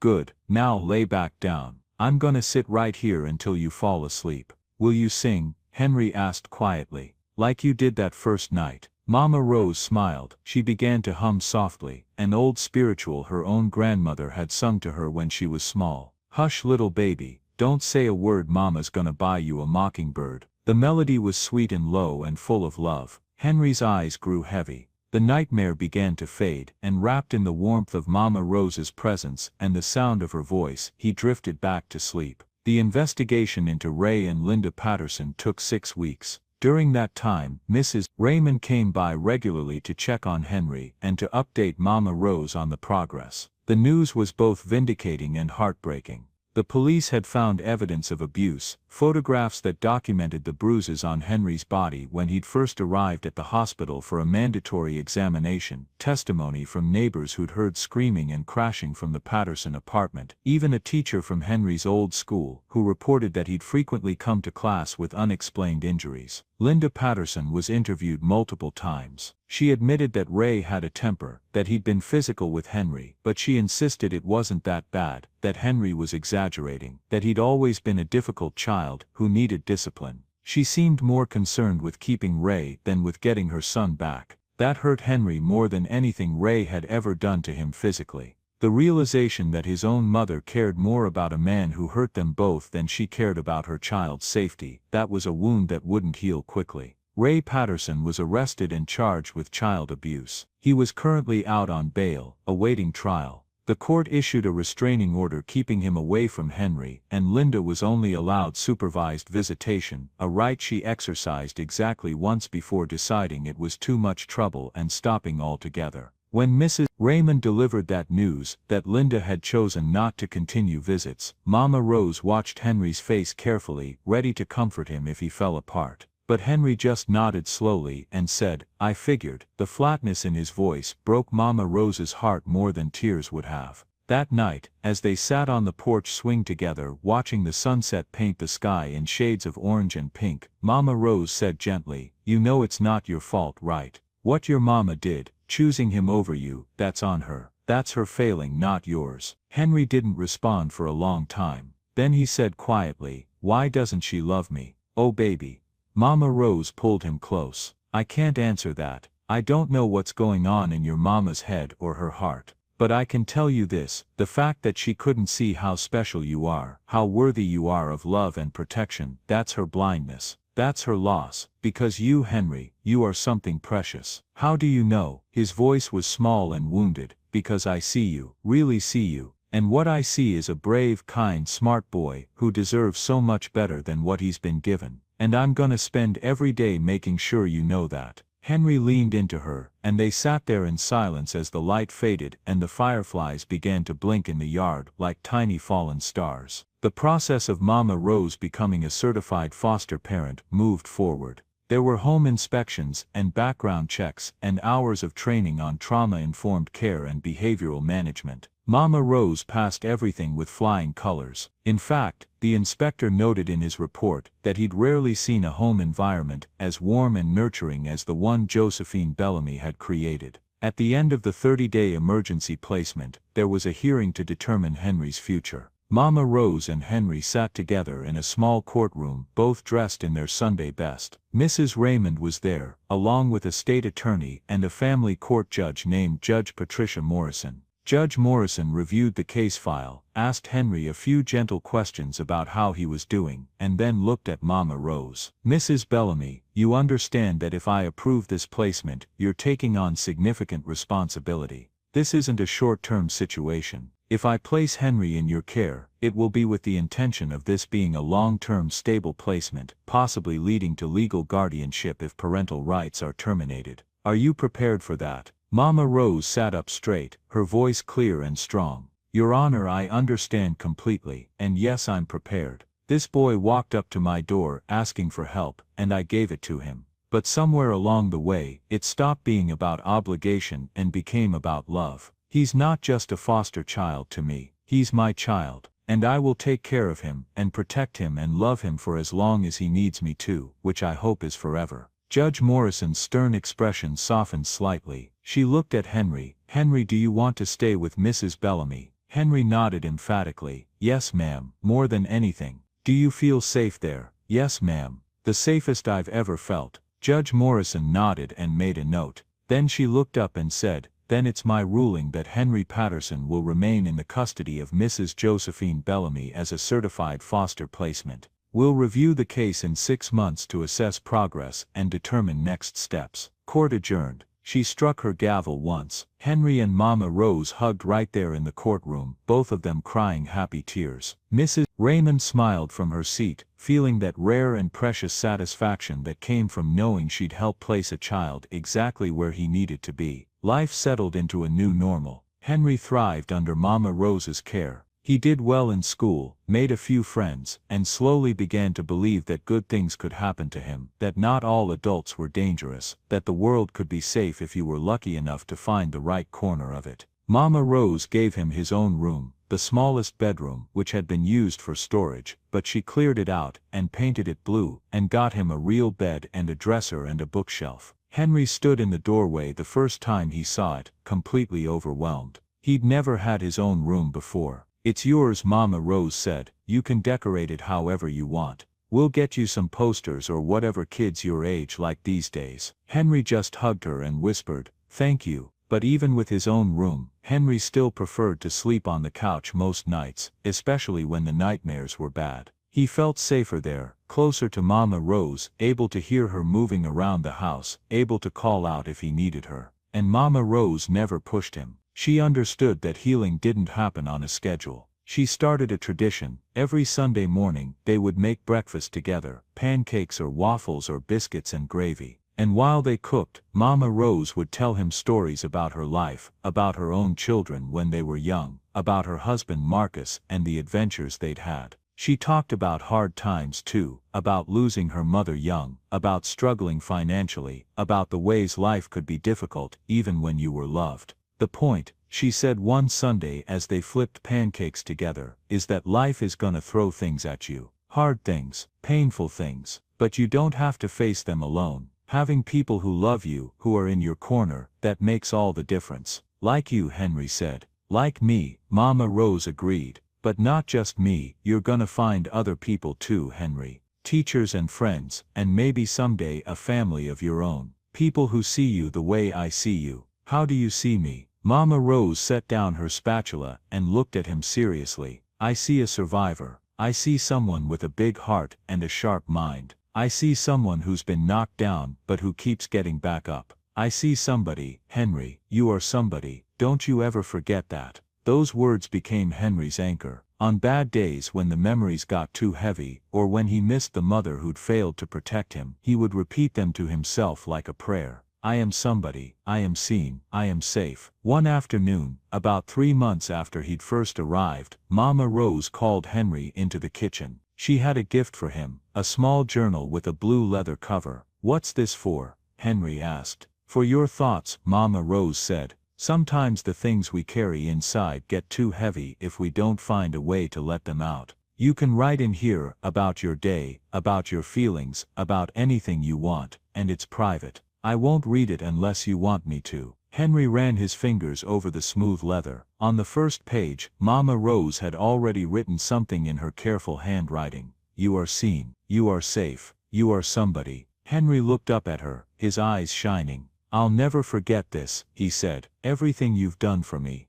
"Good, now lay back down. I'm gonna sit right here until you fall asleep." "Will you sing?" Henry asked quietly. "Like you did that first night." Mama Rose smiled. She began to hum softly, an old spiritual her own grandmother had sung to her when she was small. "Hush, little baby, don't say a word, Mama's gonna buy you a mockingbird." The melody was sweet and low and full of love. Henry's eyes grew heavy. The nightmare began to fade, and wrapped in the warmth of Mama Rose's presence and the sound of her voice, he drifted back to sleep. The investigation into Ray and Linda Patterson took 6 weeks. During that time, Mrs. Raymond came by regularly to check on Henry and to update Mama Rose on the progress. The news was both vindicating and heartbreaking. The police had found evidence of abuse, photographs that documented the bruises on Henry's body when he'd first arrived at the hospital for a mandatory examination, testimony from neighbors who'd heard screaming and crashing from the Patterson apartment, even a teacher from Henry's old school, who reported that he'd frequently come to class with unexplained injuries. Linda Patterson was interviewed multiple times. She admitted that Ray had a temper, that he'd been physical with Henry, but she insisted it wasn't that bad, that Henry was exaggerating, that he'd always been a difficult child who needed discipline. She seemed more concerned with keeping Ray than with getting her son back. That hurt Henry more than anything Ray had ever done to him physically. The realization that his own mother cared more about a man who hurt them both than she cared about her child's safety, that was a wound that wouldn't heal quickly. Ray Patterson was arrested and charged with child abuse. He was currently out on bail, awaiting trial. The court issued a restraining order keeping him away from Henry, and Linda was only allowed supervised visitation, a right she exercised exactly once before deciding it was too much trouble and stopping altogether. When Mrs. Raymond delivered that news, that Linda had chosen not to continue visits, Mama Rose watched Henry's face carefully, ready to comfort him if he fell apart. But Henry just nodded slowly and said, "I figured." The flatness in his voice broke Mama Rose's heart more than tears would have. That night, as they sat on the porch swing together watching the sunset paint the sky in shades of orange and pink, Mama Rose said gently, "You know it's not your fault, right? What your mama did, choosing him over you, that's on her. That's her failing, not yours. Henry didn't respond for a long time. Then he said quietly, "Why doesn't she love me? Oh baby." Mama Rose pulled him close. "I can't answer that. I don't know what's going on in your mama's head or her heart. But I can tell you this, the fact that she couldn't see how special you are, how worthy you are of love and protection, that's her blindness. That's her loss, because you, Henry, you are something precious. How do you know?" His voice was small and wounded. "Because I see you, really see you. And what I see is a brave, kind, smart boy, who deserves so much better than what he's been given. And I'm gonna spend every day making sure you know that." Henry leaned into her, and they sat there in silence as the light faded and the fireflies began to blink in the yard like tiny fallen stars. The process of Mama Rose becoming a certified foster parent moved forward. There were home inspections and background checks and hours of training on trauma-informed care and behavioral management. Mama Rose passed everything with flying colors. In fact, the inspector noted in his report that he'd rarely seen a home environment as warm and nurturing as the one Josephine Bellamy had created. At the end of the 30-day emergency placement, there was a hearing to determine Henry's future. Mama Rose and Henry sat together in a small courtroom, both dressed in their Sunday best. Mrs. Raymond was there, along with a state attorney and a family court judge named Judge Patricia Morrison. Judge Morrison reviewed the case file, asked Henry a few gentle questions about how he was doing, and then looked at Mama Rose. "Mrs. Bellamy, you understand that if I approve this placement, you're taking on significant responsibility. This isn't a short-term situation. If I place Henry in your care, it will be with the intention of this being a long-term stable placement, possibly leading to legal guardianship if parental rights are terminated. Are you prepared for that?" Mama Rose sat up straight, her voice clear and strong. "Your Honor, I understand completely, and yes, I'm prepared. This boy walked up to my door asking for help, and I gave it to him. But somewhere along the way, it stopped being about obligation and became about love. He's not just a foster child to me, he's my child, and I will take care of him and protect him and love him for as long as he needs me to, which I hope is forever." Judge Morrison's stern expression softened slightly. She looked at Henry. "Henry, do you want to stay with Mrs. Bellamy?" Henry nodded emphatically. "Yes, ma'am, more than anything." "Do you feel safe there?" "Yes, ma'am. The safest I've ever felt." Judge Morrison nodded and made a note. Then she looked up and said, "Then it's my ruling that Henry Patterson will remain in the custody of Mrs. Josephine Bellamy as a certified foster placement. We'll review the case in 6 months to assess progress and determine next steps." Court adjourned. She struck her gavel once. Henry and Mama Rose hugged right there in the courtroom, both of them crying happy tears. Mrs. Raymond smiled from her seat, feeling that rare and precious satisfaction that came from knowing she'd helped place a child exactly where he needed to be. Life settled into a new normal. Henry thrived under Mama Rose's care. He did well in school, made a few friends, and slowly began to believe that good things could happen to him, that not all adults were dangerous, that the world could be safe if you were lucky enough to find the right corner of it. Mama Rose gave him his own room, the smallest bedroom, which had been used for storage, but she cleared it out and painted it blue, and got him a real bed and a dresser and a bookshelf. Henry stood in the doorway the first time he saw it, completely overwhelmed. He'd never had his own room before. "It's yours," Mama Rose said. "You can decorate it however you want. We'll get you some posters or whatever kids your age like these days." Henry just hugged her and whispered, "Thank you." But even with his own room, Henry still preferred to sleep on the couch most nights, especially when the nightmares were bad. He felt safer there, closer to Mama Rose, able to hear her moving around the house, able to call out if he needed her. And Mama Rose never pushed him. She understood that healing didn't happen on a schedule. She started a tradition. Every Sunday morning, they would make breakfast together, pancakes or waffles or biscuits and gravy. And while they cooked, Mama Rose would tell him stories about her life, about her own children when they were young, about her husband Marcus and the adventures they'd had. She talked about hard times too, about losing her mother young, about struggling financially, about the ways life could be difficult even when you were loved. "The point," she said one Sunday as they flipped pancakes together, "is that life is gonna throw things at you. Hard things, painful things, but you don't have to face them alone. Having people who love you, who are in your corner, that makes all the difference. Like you, Henry said. Like me, Mama Rose agreed. But not just me, you're gonna find other people too, Henry. Teachers and friends, and maybe someday a family of your own. People who see you the way I see you. How do you see me? Mama Rose set down her spatula and looked at him seriously. I see a survivor. I see someone with a big heart and a sharp mind. I see someone who's been knocked down but who keeps getting back up. I see somebody, Henry, you are somebody, don't you ever forget that. Those words became Henry's anchor. On bad days when the memories got too heavy, or when he missed the mother who'd failed to protect him, he would repeat them to himself like a prayer. I am somebody, I am seen, I am safe. One afternoon, about 3 months after he'd first arrived, Mama Rose called Henry into the kitchen. She had a gift for him, a small journal with a blue leather cover. What's this for? Henry asked. For your thoughts, Mama Rose said. Sometimes the things we carry inside get too heavy if we don't find a way to let them out. You can write in here about your day, about your feelings, about anything you want, and it's private. I won't read it unless you want me to. Henry ran his fingers over the smooth leather. On the first page, Mama Rose had already written something in her careful handwriting. You are seen. You are safe. You are somebody. Henry looked up at her, his eyes shining. I'll never forget this, he said. Everything you've done for me.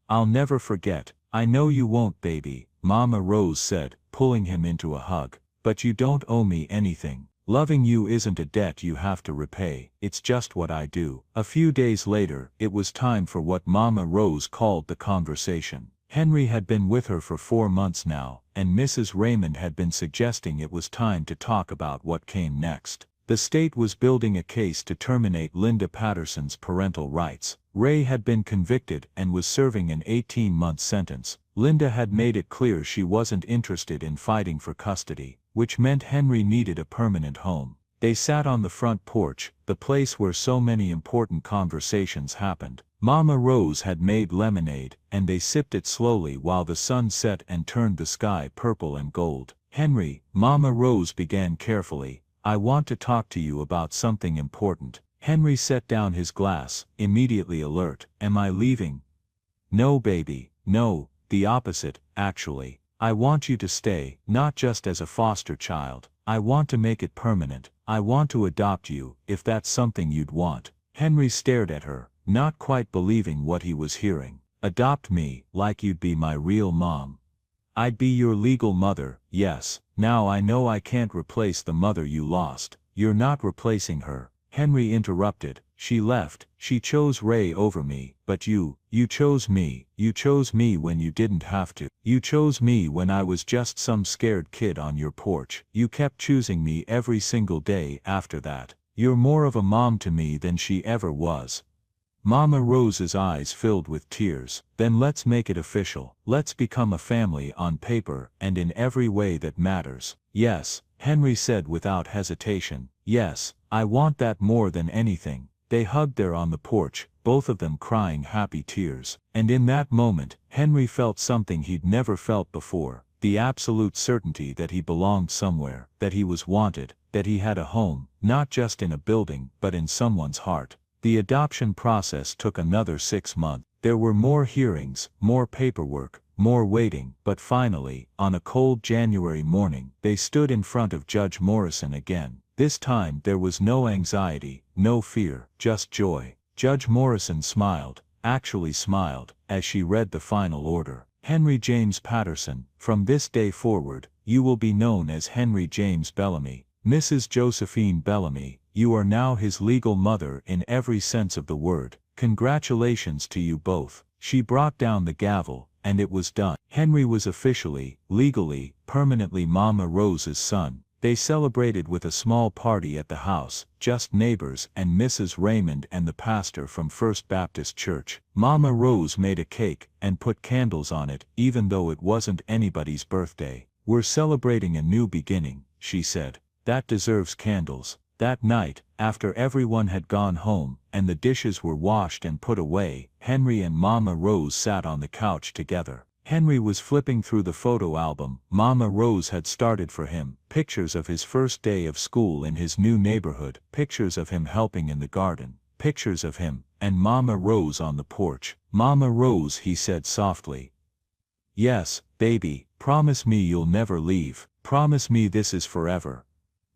I'll never forget. I know you won't, baby, Mama Rose said, pulling him into a hug. But you don't owe me anything. Loving you isn't a debt you have to repay, it's just what I do. A few days later, it was time for what Mama Rose called the conversation. Henry had been with her for 4 months now, and Mrs. Raymond had been suggesting it was time to talk about what came next. The state was building a case to terminate Linda Patterson's parental rights. Ray had been convicted and was serving an 18-month sentence. Linda had made it clear she wasn't interested in fighting for custody, which meant Henry needed a permanent home. They sat on the front porch, the place where so many important conversations happened. Mama Rose had made lemonade, and they sipped it slowly while the sun set and turned the sky purple and gold. Henry, Mama Rose began carefully, I want to talk to you about something important. Henry set down his glass, immediately alert. Am I leaving? No, baby, no, the opposite, actually. I want you to stay, not just as a foster child. I want to make it permanent. I want to adopt you, if that's something you'd want. Henry stared at her, not quite believing what he was hearing. Adopt me, like you'd be my real mom. I'd be your legal mother, yes. Now I know I can't replace the mother you lost. You're not replacing her. Henry interrupted. She left. She chose Ray over me. But you chose me. You chose me when you didn't have to. You chose me when I was just some scared kid on your porch. You kept choosing me every single day after that. You're more of a mom to me than she ever was. Mama Rose's eyes filled with tears. Then let's make it official. Let's become a family on paper and in every way that matters. Yes, Henry said without hesitation. Yes, I want that more than anything. They hugged there on the porch, both of them crying happy tears. And in that moment, Henry felt something he'd never felt before. The absolute certainty that he belonged somewhere, that he was wanted, that he had a home, not just in a building, but in someone's heart. The adoption process took another 6 months. There were more hearings, more paperwork, more waiting, but finally, on a cold January morning, they stood in front of Judge Morrison again. This time there was no anxiety, no fear, just joy. Judge Morrison smiled, actually smiled, as she read the final order. Henry James Patterson, from this day forward, you will be known as Henry James Bellamy. Mrs. Josephine Bellamy, you are now his legal mother in every sense of the word. Congratulations to you both. She brought down the gavel, and it was done. Henry was officially, legally, permanently Mama Rose's son. They celebrated with a small party at the house, just neighbors and Mrs. Raymond and the pastor from First Baptist Church. Mama Rose made a cake and put candles on it, even though it wasn't anybody's birthday. We're celebrating a new beginning, she said. That deserves candles. That night, after everyone had gone home, and the dishes were washed and put away, Henry and Mama Rose sat on the couch together. Henry was flipping through the photo album Mama Rose had started for him, pictures of his first day of school in his new neighborhood, pictures of him helping in the garden, pictures of him and Mama Rose on the porch. "Mama Rose," he said softly. "Yes, baby, promise me you'll never leave, promise me this is forever."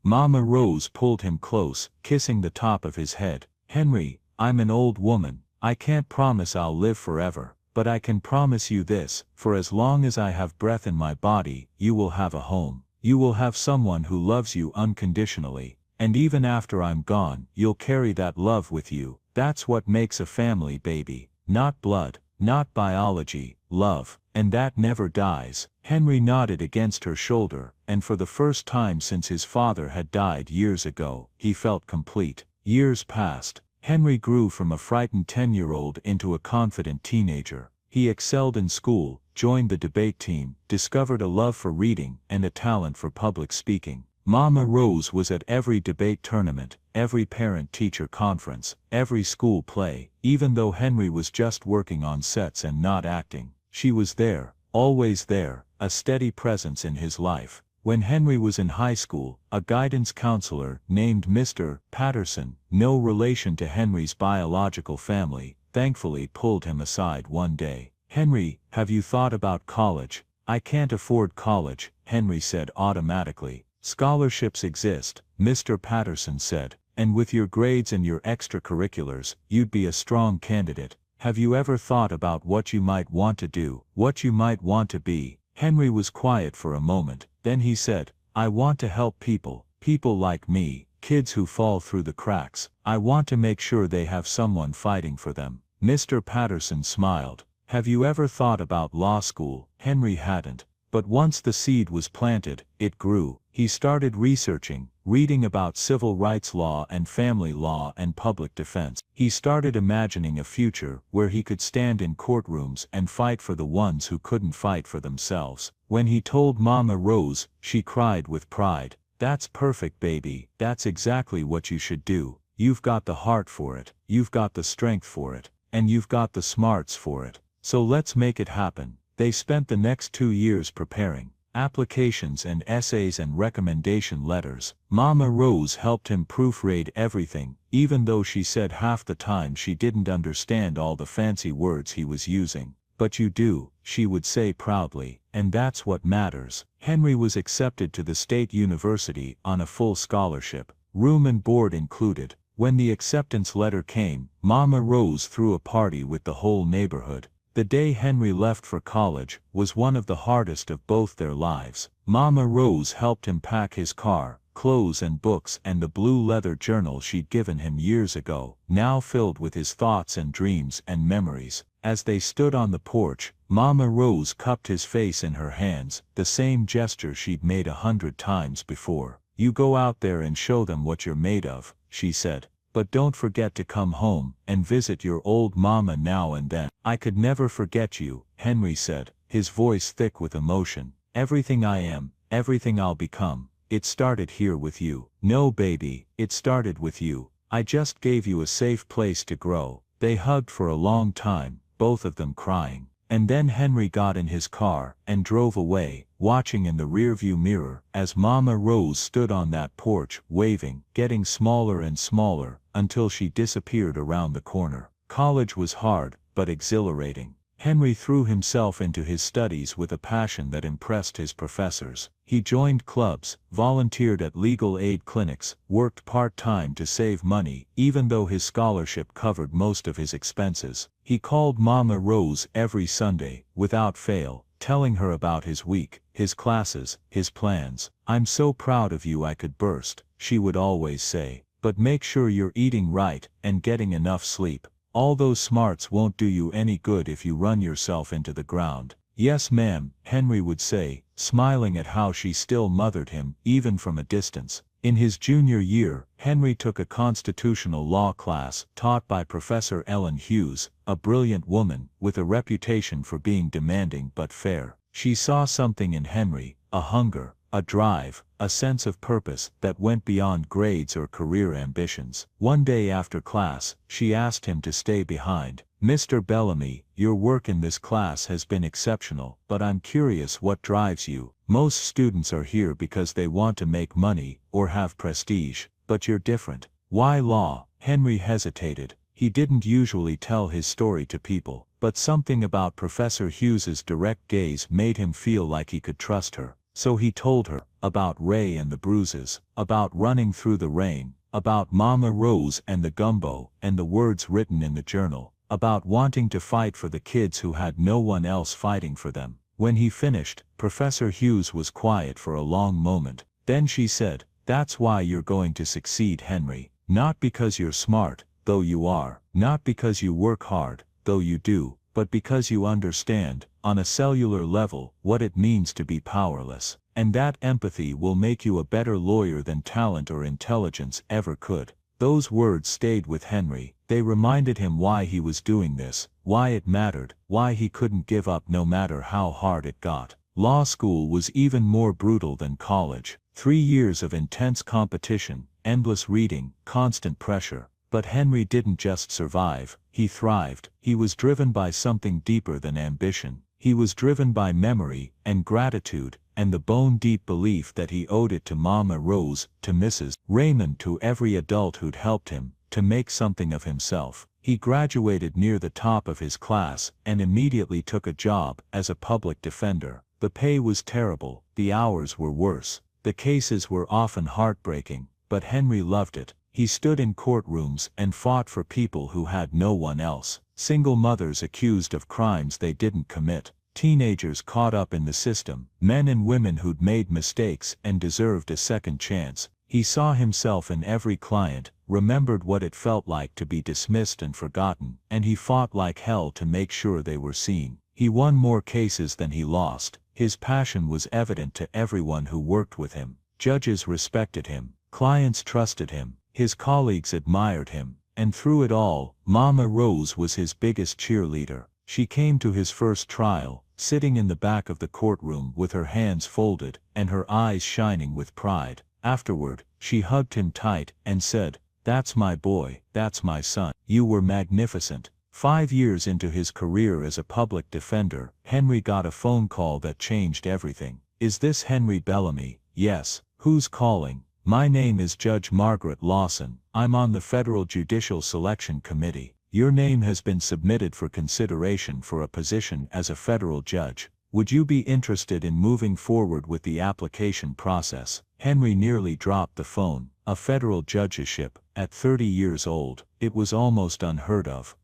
Mama Rose pulled him close, kissing the top of his head. "Henry, I'm an old woman, I can't promise I'll live forever, but I can promise you this, for as long as I have breath in my body, you will have a home. You will have someone who loves you unconditionally, and even after I'm gone, you'll carry that love with you. That's what makes a family, baby. Not blood, not biology, love, and that never dies." Henry nodded against her shoulder, and for the first time since his father had died years ago, he felt complete. Years passed. Henry grew from a frightened 10-year-old into a confident teenager. He excelled in school, joined the debate team, discovered a love for reading and a talent for public speaking. Mama Rose was at every debate tournament, every parent-teacher conference, every school play. Even though Henry was just working on sets and not acting, she was there, always there, a steady presence in his life. When Henry was in high school, a guidance counselor named Mr. Patterson, no relation to Henry's biological family, thankfully pulled him aside one day. "Henry, have you thought about college?" "I can't afford college," Henry said automatically. "Scholarships exist," Mr. Patterson said, "and with your grades and your extracurriculars, you'd be a strong candidate. Have you ever thought about what you might want to do, what you might want to be?" Henry was quiet for a moment, then he said, "I want to help people, people like me, kids who fall through the cracks. I want to make sure they have someone fighting for them." Mr. Patterson smiled. "Have you ever thought about law school?" Henry hadn't. But once the seed was planted, it grew. He started researching, reading about civil rights law and family law and public defense. He started imagining a future where he could stand in courtrooms and fight for the ones who couldn't fight for themselves. When he told Mama Rose, she cried with pride. "That's perfect, baby. That's exactly what you should do. You've got the heart for it, you've got the strength for it, and you've got the smarts for it. So let's make it happen." They spent the next 2 years preparing applications and essays and recommendation letters. Mama Rose helped him proofread everything, even though she said half the time she didn't understand all the fancy words he was using. "But you do," she would say proudly, "and that's what matters." Henry was accepted to the state university on a full scholarship, room and board included. When the acceptance letter came, Mama Rose threw a party with the whole neighborhood. The day Henry left for college was one of the hardest of both their lives. Mama Rose helped him pack his car, clothes and books and the blue leather journal she'd given him years ago, now filled with his thoughts and dreams and memories. As they stood on the porch, Mama Rose cupped his face in her hands, the same gesture she'd made 100 times before. "You go out there and show them what you're made of," she said. "But don't forget to come home and visit your old mama now and then." "I could never forget you," Henry said, his voice thick with emotion. "Everything I am, everything I'll become, it started here with you." "No, baby, it started with you. I just gave you a safe place to grow." They hugged for a long time, both of them crying. And then Henry got in his car and drove away, watching in the rearview mirror as Mama Rose stood on that porch, waving, getting smaller and smaller, until she disappeared around the corner. College was hard, but exhilarating. Henry threw himself into his studies with a passion that impressed his professors. He joined clubs, volunteered at legal aid clinics, worked part-time to save money, even though his scholarship covered most of his expenses. He called Mama Rose every Sunday, without fail, telling her about his week, his classes, his plans. "I'm so proud of you I could burst," she would always say. "But make sure you're eating right and getting enough sleep. All those smarts won't do you any good if you run yourself into the ground." "Yes, ma'am," Henry would say, smiling at how she still mothered him, even from a distance. In his junior year, Henry took a constitutional law class taught by Professor Ellen Hughes, a brilliant woman with a reputation for being demanding but fair. She saw something in Henry, a hunger, a drive, a sense of purpose that went beyond grades or career ambitions. One day after class, she asked him to stay behind. "Mr. Bellamy, your work in this class has been exceptional, but I'm curious what drives you. Most students are here because they want to make money or have prestige, but you're different. Why law?" Henry hesitated. He didn't usually tell his story to people, but something about Professor Hughes's direct gaze made him feel like he could trust her. So he told her about Ray and the bruises, about running through the rain, about Mama Rose and the gumbo and the words written in the journal, about wanting to fight for the kids who had no one else fighting for them. When he finished, Professor Hughes was quiet for a long moment. Then she said, "That's why you're going to succeed, Henry. Not because you're smart, though you are, not because you work hard, though you do, but because you understand, on a cellular level, what it means to be powerless. And that empathy will make you a better lawyer than talent or intelligence ever could." Those words stayed with Henry. They reminded him why he was doing this, why it mattered, why he couldn't give up no matter how hard it got. Law school was even more brutal than college. 3 years of intense competition, endless reading, constant pressure. But Henry didn't just survive, he thrived. He was driven by something deeper than ambition. He was driven by memory, and gratitude, and the bone-deep belief that he owed it to Mama Rose, to Mrs. Raymond, to every adult who'd helped him, to make something of himself. He graduated near the top of his class, and immediately took a job as a public defender. The pay was terrible, the hours were worse, the cases were often heartbreaking, but Henry loved it. He stood in courtrooms and fought for people who had no one else. Single mothers accused of crimes they didn't commit. Teenagers caught up in the system. Men and women who'd made mistakes and deserved a second chance. He saw himself in every client, remembered what it felt like to be dismissed and forgotten, and he fought like hell to make sure they were seen. He won more cases than he lost. His passion was evident to everyone who worked with him. Judges respected him. Clients trusted him. His colleagues admired him, and through it all, Mama Rose was his biggest cheerleader. She came to his first trial, sitting in the back of the courtroom with her hands folded and her eyes shining with pride. Afterward, she hugged him tight and said, "That's my boy, that's my son. You were magnificent." 5 years into his career as a public defender, Henry got a phone call that changed everything. "Is this Henry Bellamy?" "Yes." "Who's calling?" "My name is Judge Margaret Lawson. I'm on the Federal Judicial Selection Committee. Your name has been submitted for consideration for a position as a federal judge. Would you be interested in moving forward with the application process?" Henry nearly dropped the phone. A federal judgeship, at 30 years old, it was almost unheard of.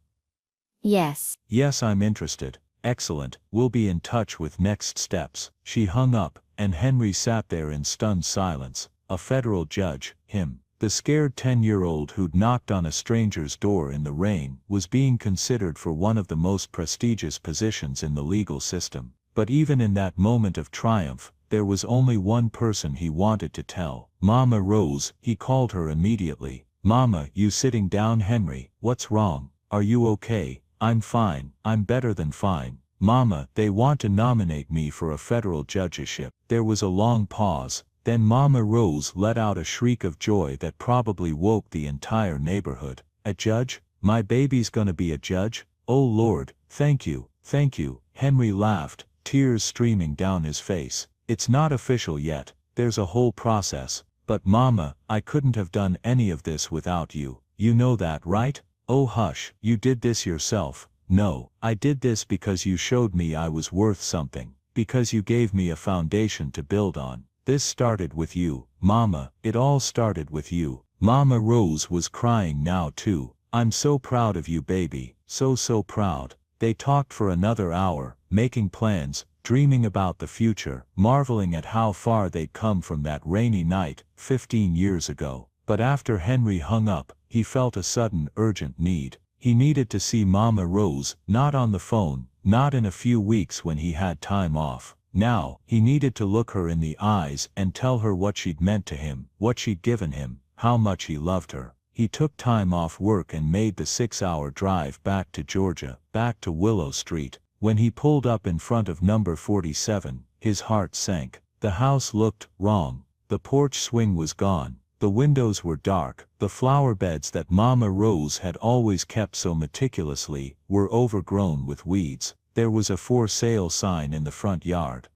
"Yes." "Yes, I'm interested." "Excellent, we'll be in touch with next steps." She hung up, and Henry sat there in stunned silence. A federal judge, him. The scared 10-year-old who'd knocked on a stranger's door in the rain, was being considered for one of the most prestigious positions in the legal system. But even in that moment of triumph, there was only one person he wanted to tell. Mama Rose. He called her immediately. "Mama, you sitting down, Henry? What's wrong? Are you okay?" "I'm fine, I'm better than fine. Mama, they want to nominate me for a federal judgeship." There was a long pause. Then Mama Rose let out a shriek of joy that probably woke the entire neighborhood. "A judge? My baby's gonna be a judge? Oh Lord, thank you, thank you." Henry laughed, tears streaming down his face. "It's not official yet, there's a whole process. But Mama, I couldn't have done any of this without you. You know that, right?" "Oh hush, you did this yourself." "No, I did this because you showed me I was worth something, because you gave me a foundation to build on. This started with you, Mama, it all started with you." Mama Rose was crying now too. "I'm so proud of you, baby, so proud." They talked for another hour, making plans, dreaming about the future, marveling at how far they'd come from that rainy night, 15 years ago. But after Henry hung up, he felt a sudden urgent need. He needed to see Mama Rose, not on the phone, not in a few weeks when he had time off. Now, he needed to look her in the eyes and tell her what she'd meant to him, what she'd given him, how much he loved her. He took time off work and made the 6-hour drive back to Georgia, back to Willow Street. When he pulled up in front of number 47, his heart sank. The house looked wrong. The porch swing was gone, the windows were dark, the flower beds that Mama Rose had always kept so meticulously were overgrown with weeds. There was a for sale sign in the front yard.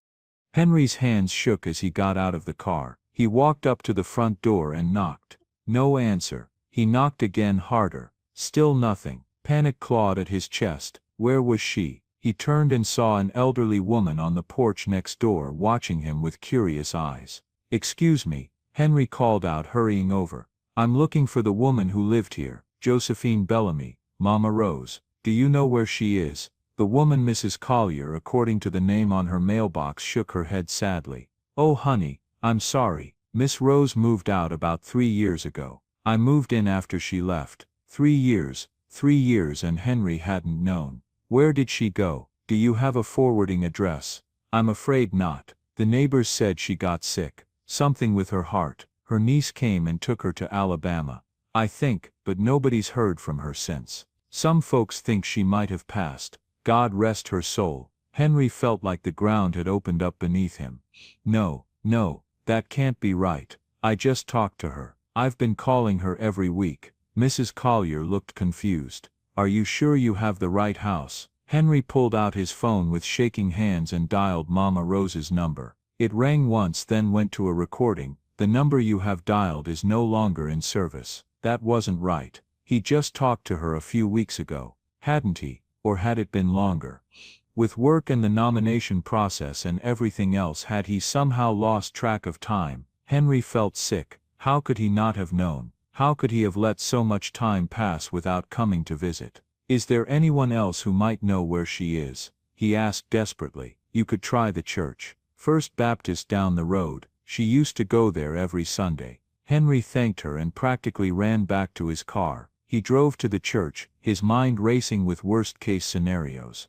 Henry's hands shook as he got out of the car. He walked up to the front door and knocked. No answer. He knocked again, harder. Still nothing. Panic clawed at his chest. Where was she? He turned and saw an elderly woman on the porch next door watching him with curious eyes. "Excuse me," Henry called out, hurrying over. "I'm looking for the woman who lived here, Josephine Bellamy, Mama Rose. Do you know where she is?" The woman, Mrs. Collier, according to the name on her mailbox, shook her head sadly. "Oh honey, I'm sorry. Miss Rose moved out about 3 years ago. I moved in after she left. 3 years, and Henry hadn't known. Where did she go? Do you have a forwarding address?" "I'm afraid not. The neighbors said she got sick. Something with her heart. Her niece came and took her to Alabama, I think, but nobody's heard from her since. Some folks think she might have passed. God rest her soul." Henry felt like the ground had opened up beneath him. No, that can't be right. I just talked to her. I've been calling her every week." Mrs. Collier looked confused. "Are you sure you have the right house?" Henry pulled out his phone with shaking hands and dialed Mama Rose's number. It rang once, then went to a recording. "The number you have dialed is no longer in service." That wasn't right. He just talked to her a few weeks ago, hadn't he? Or had it been longer? With work and the nomination process and everything else, had he somehow lost track of time? Henry felt sick. How could he not have known? How could he have let so much time pass without coming to visit? "Is there anyone else who might know where she is?" he asked desperately. "You could try the church. First Baptist down the road. She used to go there every Sunday." Henry thanked her and practically ran back to his car. He drove to the church, his mind racing with worst-case scenarios.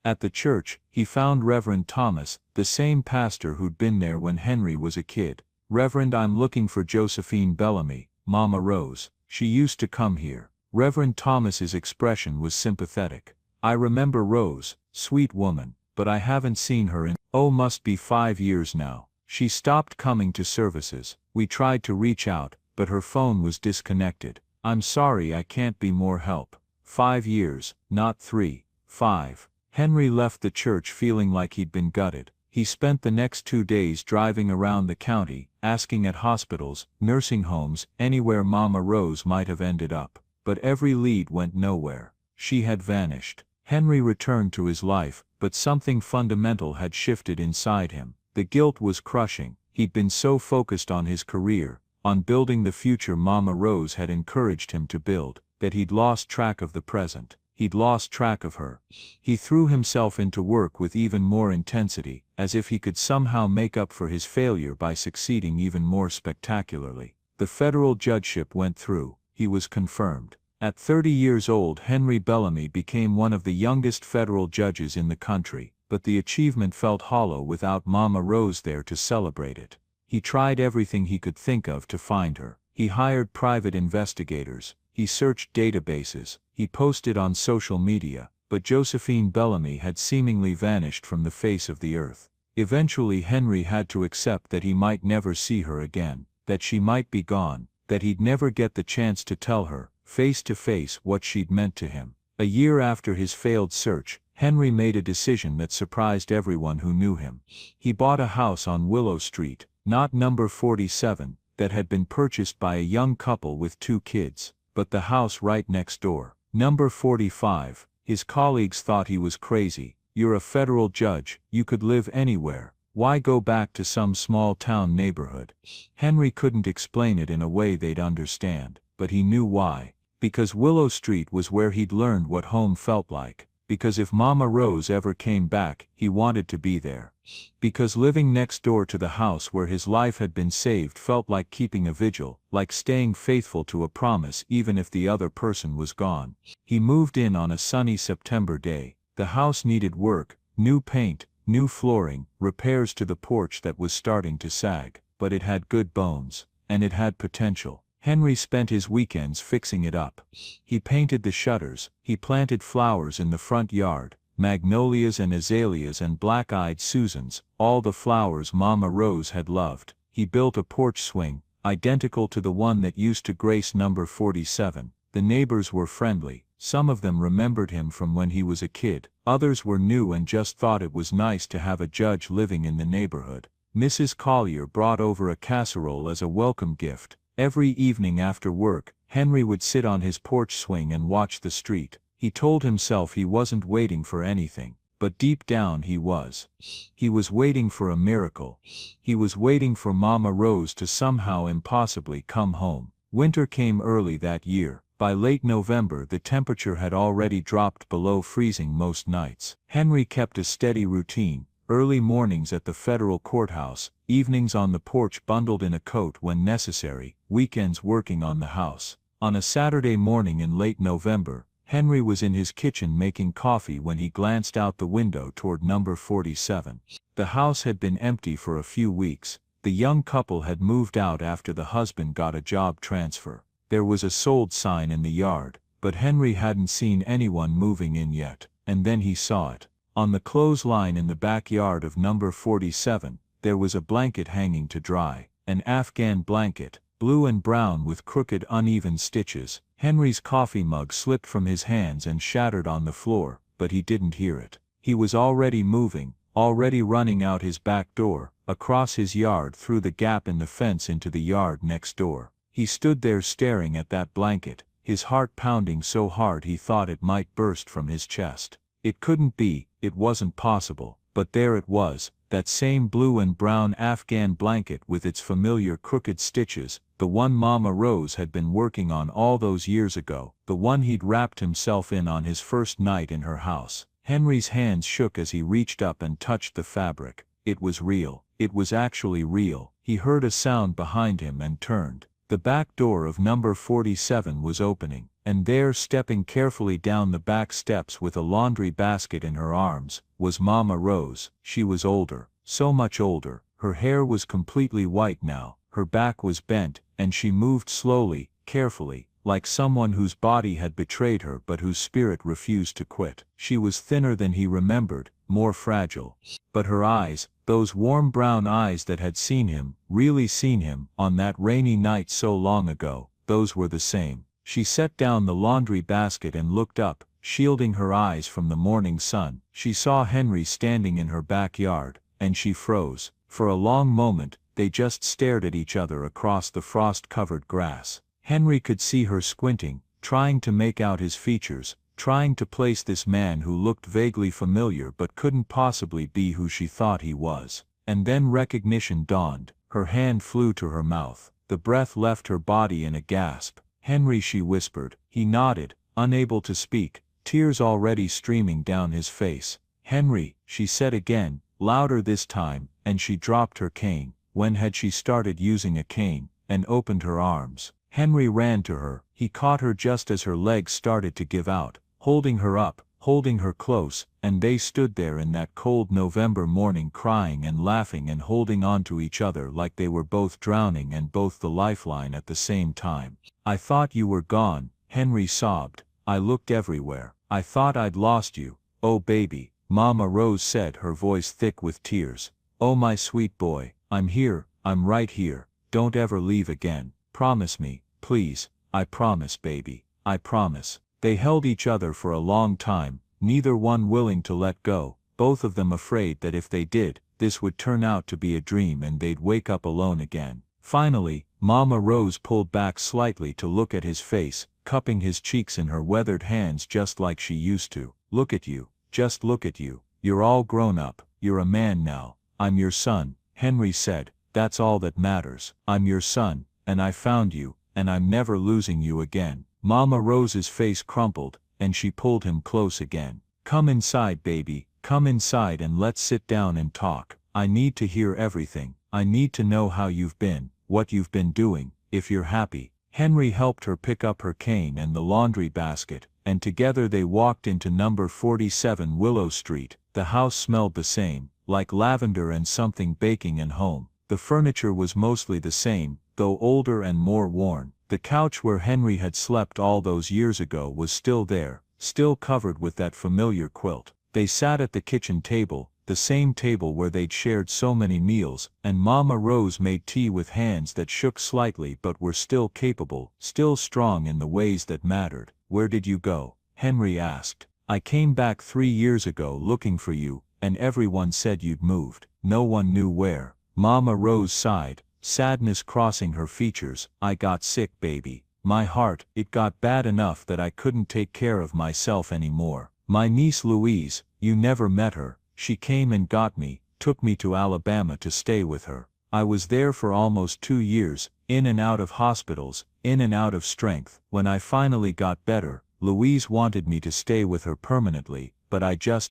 At the church, he found Reverend Thomas, the same pastor who'd been there when Henry was a kid. "Reverend, I'm looking for Josephine Bellamy, Mama Rose. She used to come here." Reverend Thomas's expression was sympathetic. "I remember Rose, sweet woman, but I haven't seen her in, must be 5 years now. She stopped coming to services. We tried to reach out, but her phone was disconnected. I'm sorry, I can't be more help." 5 years, not 3, 5. Henry left the church feeling like he'd been gutted. He spent the next 2 days driving around the county, asking at hospitals, nursing homes, anywhere Mama Rose might have ended up. But every lead went nowhere. She had vanished. Henry returned to his life, but something fundamental had shifted inside him. The guilt was crushing. He'd been so focused on his career, on building the future Mama Rose had encouraged him to build, that he'd lost track of the present. He'd lost track of her. He threw himself into work with even more intensity, as if he could somehow make up for his failure by succeeding even more spectacularly. The federal judgeship went through. He was confirmed. At 30 years old, Henry Bellamy became one of the youngest federal judges in the country, but the achievement felt hollow without Mama Rose there to celebrate it. He tried everything he could think of to find her. He hired private investigators. He searched databases. He posted on social media, but Josephine Bellamy had seemingly vanished from the face of the earth. Eventually Henry had to accept that he might never see her again, that she might be gone, that he'd never get the chance to tell her, face to face, what she'd meant to him. A year after his failed search, Henry made a decision that surprised everyone who knew him. He bought a house on Willow Street, not number 47, that had been purchased by a young couple with 2 kids, but the house right next door. Number 45. His colleagues thought he was crazy. "You're a federal judge, you could live anywhere. Why go back to some small town neighborhood?" Henry couldn't explain it in a way they'd understand, but he knew why. Because Willow Street was where he'd learned what home felt like. Because if Mama Rose ever came back, he wanted to be there. Because living next door to the house where his life had been saved felt like keeping a vigil, like staying faithful to a promise even if the other person was gone. He moved in on a sunny September day. The house needed work, new paint, new flooring, repairs to the porch that was starting to sag, but it had good bones, and it had potential. Henry spent his weekends fixing it up. He painted the shutters, he planted flowers in the front yard, magnolias and azaleas and black-eyed Susans, all the flowers Mama Rose had loved. He built a porch swing, identical to the one that used to grace number 47. The neighbors were friendly. Some of them remembered him from when he was a kid. Others were new and just thought it was nice to have a judge living in the neighborhood. Mrs. Collier brought over a casserole as a welcome gift. Every evening after work, Henry would sit on his porch swing and watch the street. He told himself he wasn't waiting for anything, but deep down he was. He was waiting for a miracle. He was waiting for Mama Rose to somehow impossibly come home. Winter came early that year. By late November the temperature had already dropped below freezing most nights. Henry kept a steady routine, early mornings at the federal courthouse, evenings on the porch bundled in a coat when necessary, weekends working on the house. On a Saturday morning in late November, Henry was in his kitchen making coffee when he glanced out the window toward number 47. The house had been empty for a few weeks. The young couple had moved out after the husband got a job transfer. There was a sold sign in the yard, but Henry hadn't seen anyone moving in yet, and then he saw it. On the clothesline in the backyard of number 47, there was a blanket hanging to dry, an Afghan blanket, blue and brown with crooked uneven stitches. Henry's coffee mug slipped from his hands and shattered on the floor, but he didn't hear it. He was already moving, already running out his back door, across his yard through the gap in the fence into the yard next door. He stood there staring at that blanket, his heart pounding so hard he thought it might burst from his chest. It couldn't be, it wasn't possible, but there it was, that same blue and brown Afghan blanket with its familiar crooked stitches, the one Mama Rose had been working on all those years ago, the one he'd wrapped himself in on his first night in her house. Henry's hands shook as he reached up and touched the fabric. It was real. It was actually real. He heard a sound behind him and turned. The back door of number 47 was opening, and there, stepping carefully down the back steps with a laundry basket in her arms, was Mama Rose. She was older, so much older. Her hair was completely white now, her back was bent, and she moved slowly, carefully, like someone whose body had betrayed her but whose spirit refused to quit. She was thinner than he remembered, more fragile. But her eyes, those warm brown eyes that had seen him, really seen him, on that rainy night so long ago, those were the same. She set down the laundry basket and looked up, shielding her eyes from the morning sun. She saw Henry standing in her backyard, and she froze. For a long moment, they just stared at each other across the frost-covered grass. Henry could see her squinting, trying to make out his features, trying to place this man who looked vaguely familiar but couldn't possibly be who she thought he was. And then recognition dawned. Her hand flew to her mouth. The breath left her body in a gasp. "Henry," she whispered. He nodded, unable to speak, tears already streaming down his face. "Henry," she said again, louder this time, and she dropped her cane. When had she started using a cane? And opened her arms. Henry ran to her. He caught her just as her legs started to give out, holding her up, holding her close, and they stood there in that cold November morning crying and laughing and holding on to each other like they were both drowning and both the lifeline at the same time. "I thought you were gone," Henry sobbed. "I looked everywhere. I thought I'd lost you. Oh baby," Mama Rose said, her voice thick with tears. "Oh my sweet boy, I'm here, I'm right here. Don't ever leave again. Promise me, please." "I promise, baby. I promise." They held each other for a long time, neither one willing to let go, both of them afraid that if they did, this would turn out to be a dream and they'd wake up alone again. Finally, Mama Rose pulled back slightly to look at his face, cupping his cheeks in her weathered hands just like she used to. "Look at you. Just look at you. You're all grown up. You're a man now. I'm your son," Henry said. "That's all that matters. I'm your son, and I found you, and I'm never losing you again." Mama Rose's face crumpled, and she pulled him close again. "Come inside, baby. Come inside and let's sit down and talk. I need to hear everything. I need to know how you've been, what you've been doing, if you're happy." Henry helped her pick up her cane and the laundry basket, and together they walked into number 47 Willow Street. The house smelled the same, like lavender and something baking and home. The furniture was mostly the same, though older and more worn. The couch where Henry had slept all those years ago was still there, still covered with that familiar quilt. They sat at the kitchen table, the same table where they'd shared so many meals, and Mama Rose made tea with hands that shook slightly but were still capable, still strong in the ways that mattered. "Where did you go?" Henry asked. "I came back 3 years ago looking for you, and everyone said you'd moved. No one knew where." Mama Rose sighed, sadness crossing her features. "I got sick, baby. My heart, it got bad enough that I couldn't take care of myself anymore. My niece Louise, you never met her, she came and got me, took me to Alabama to stay with her. I was there for almost 2 years, in and out of hospitals, in and out of strength. When I finally got better, Louise wanted me to stay with her permanently, but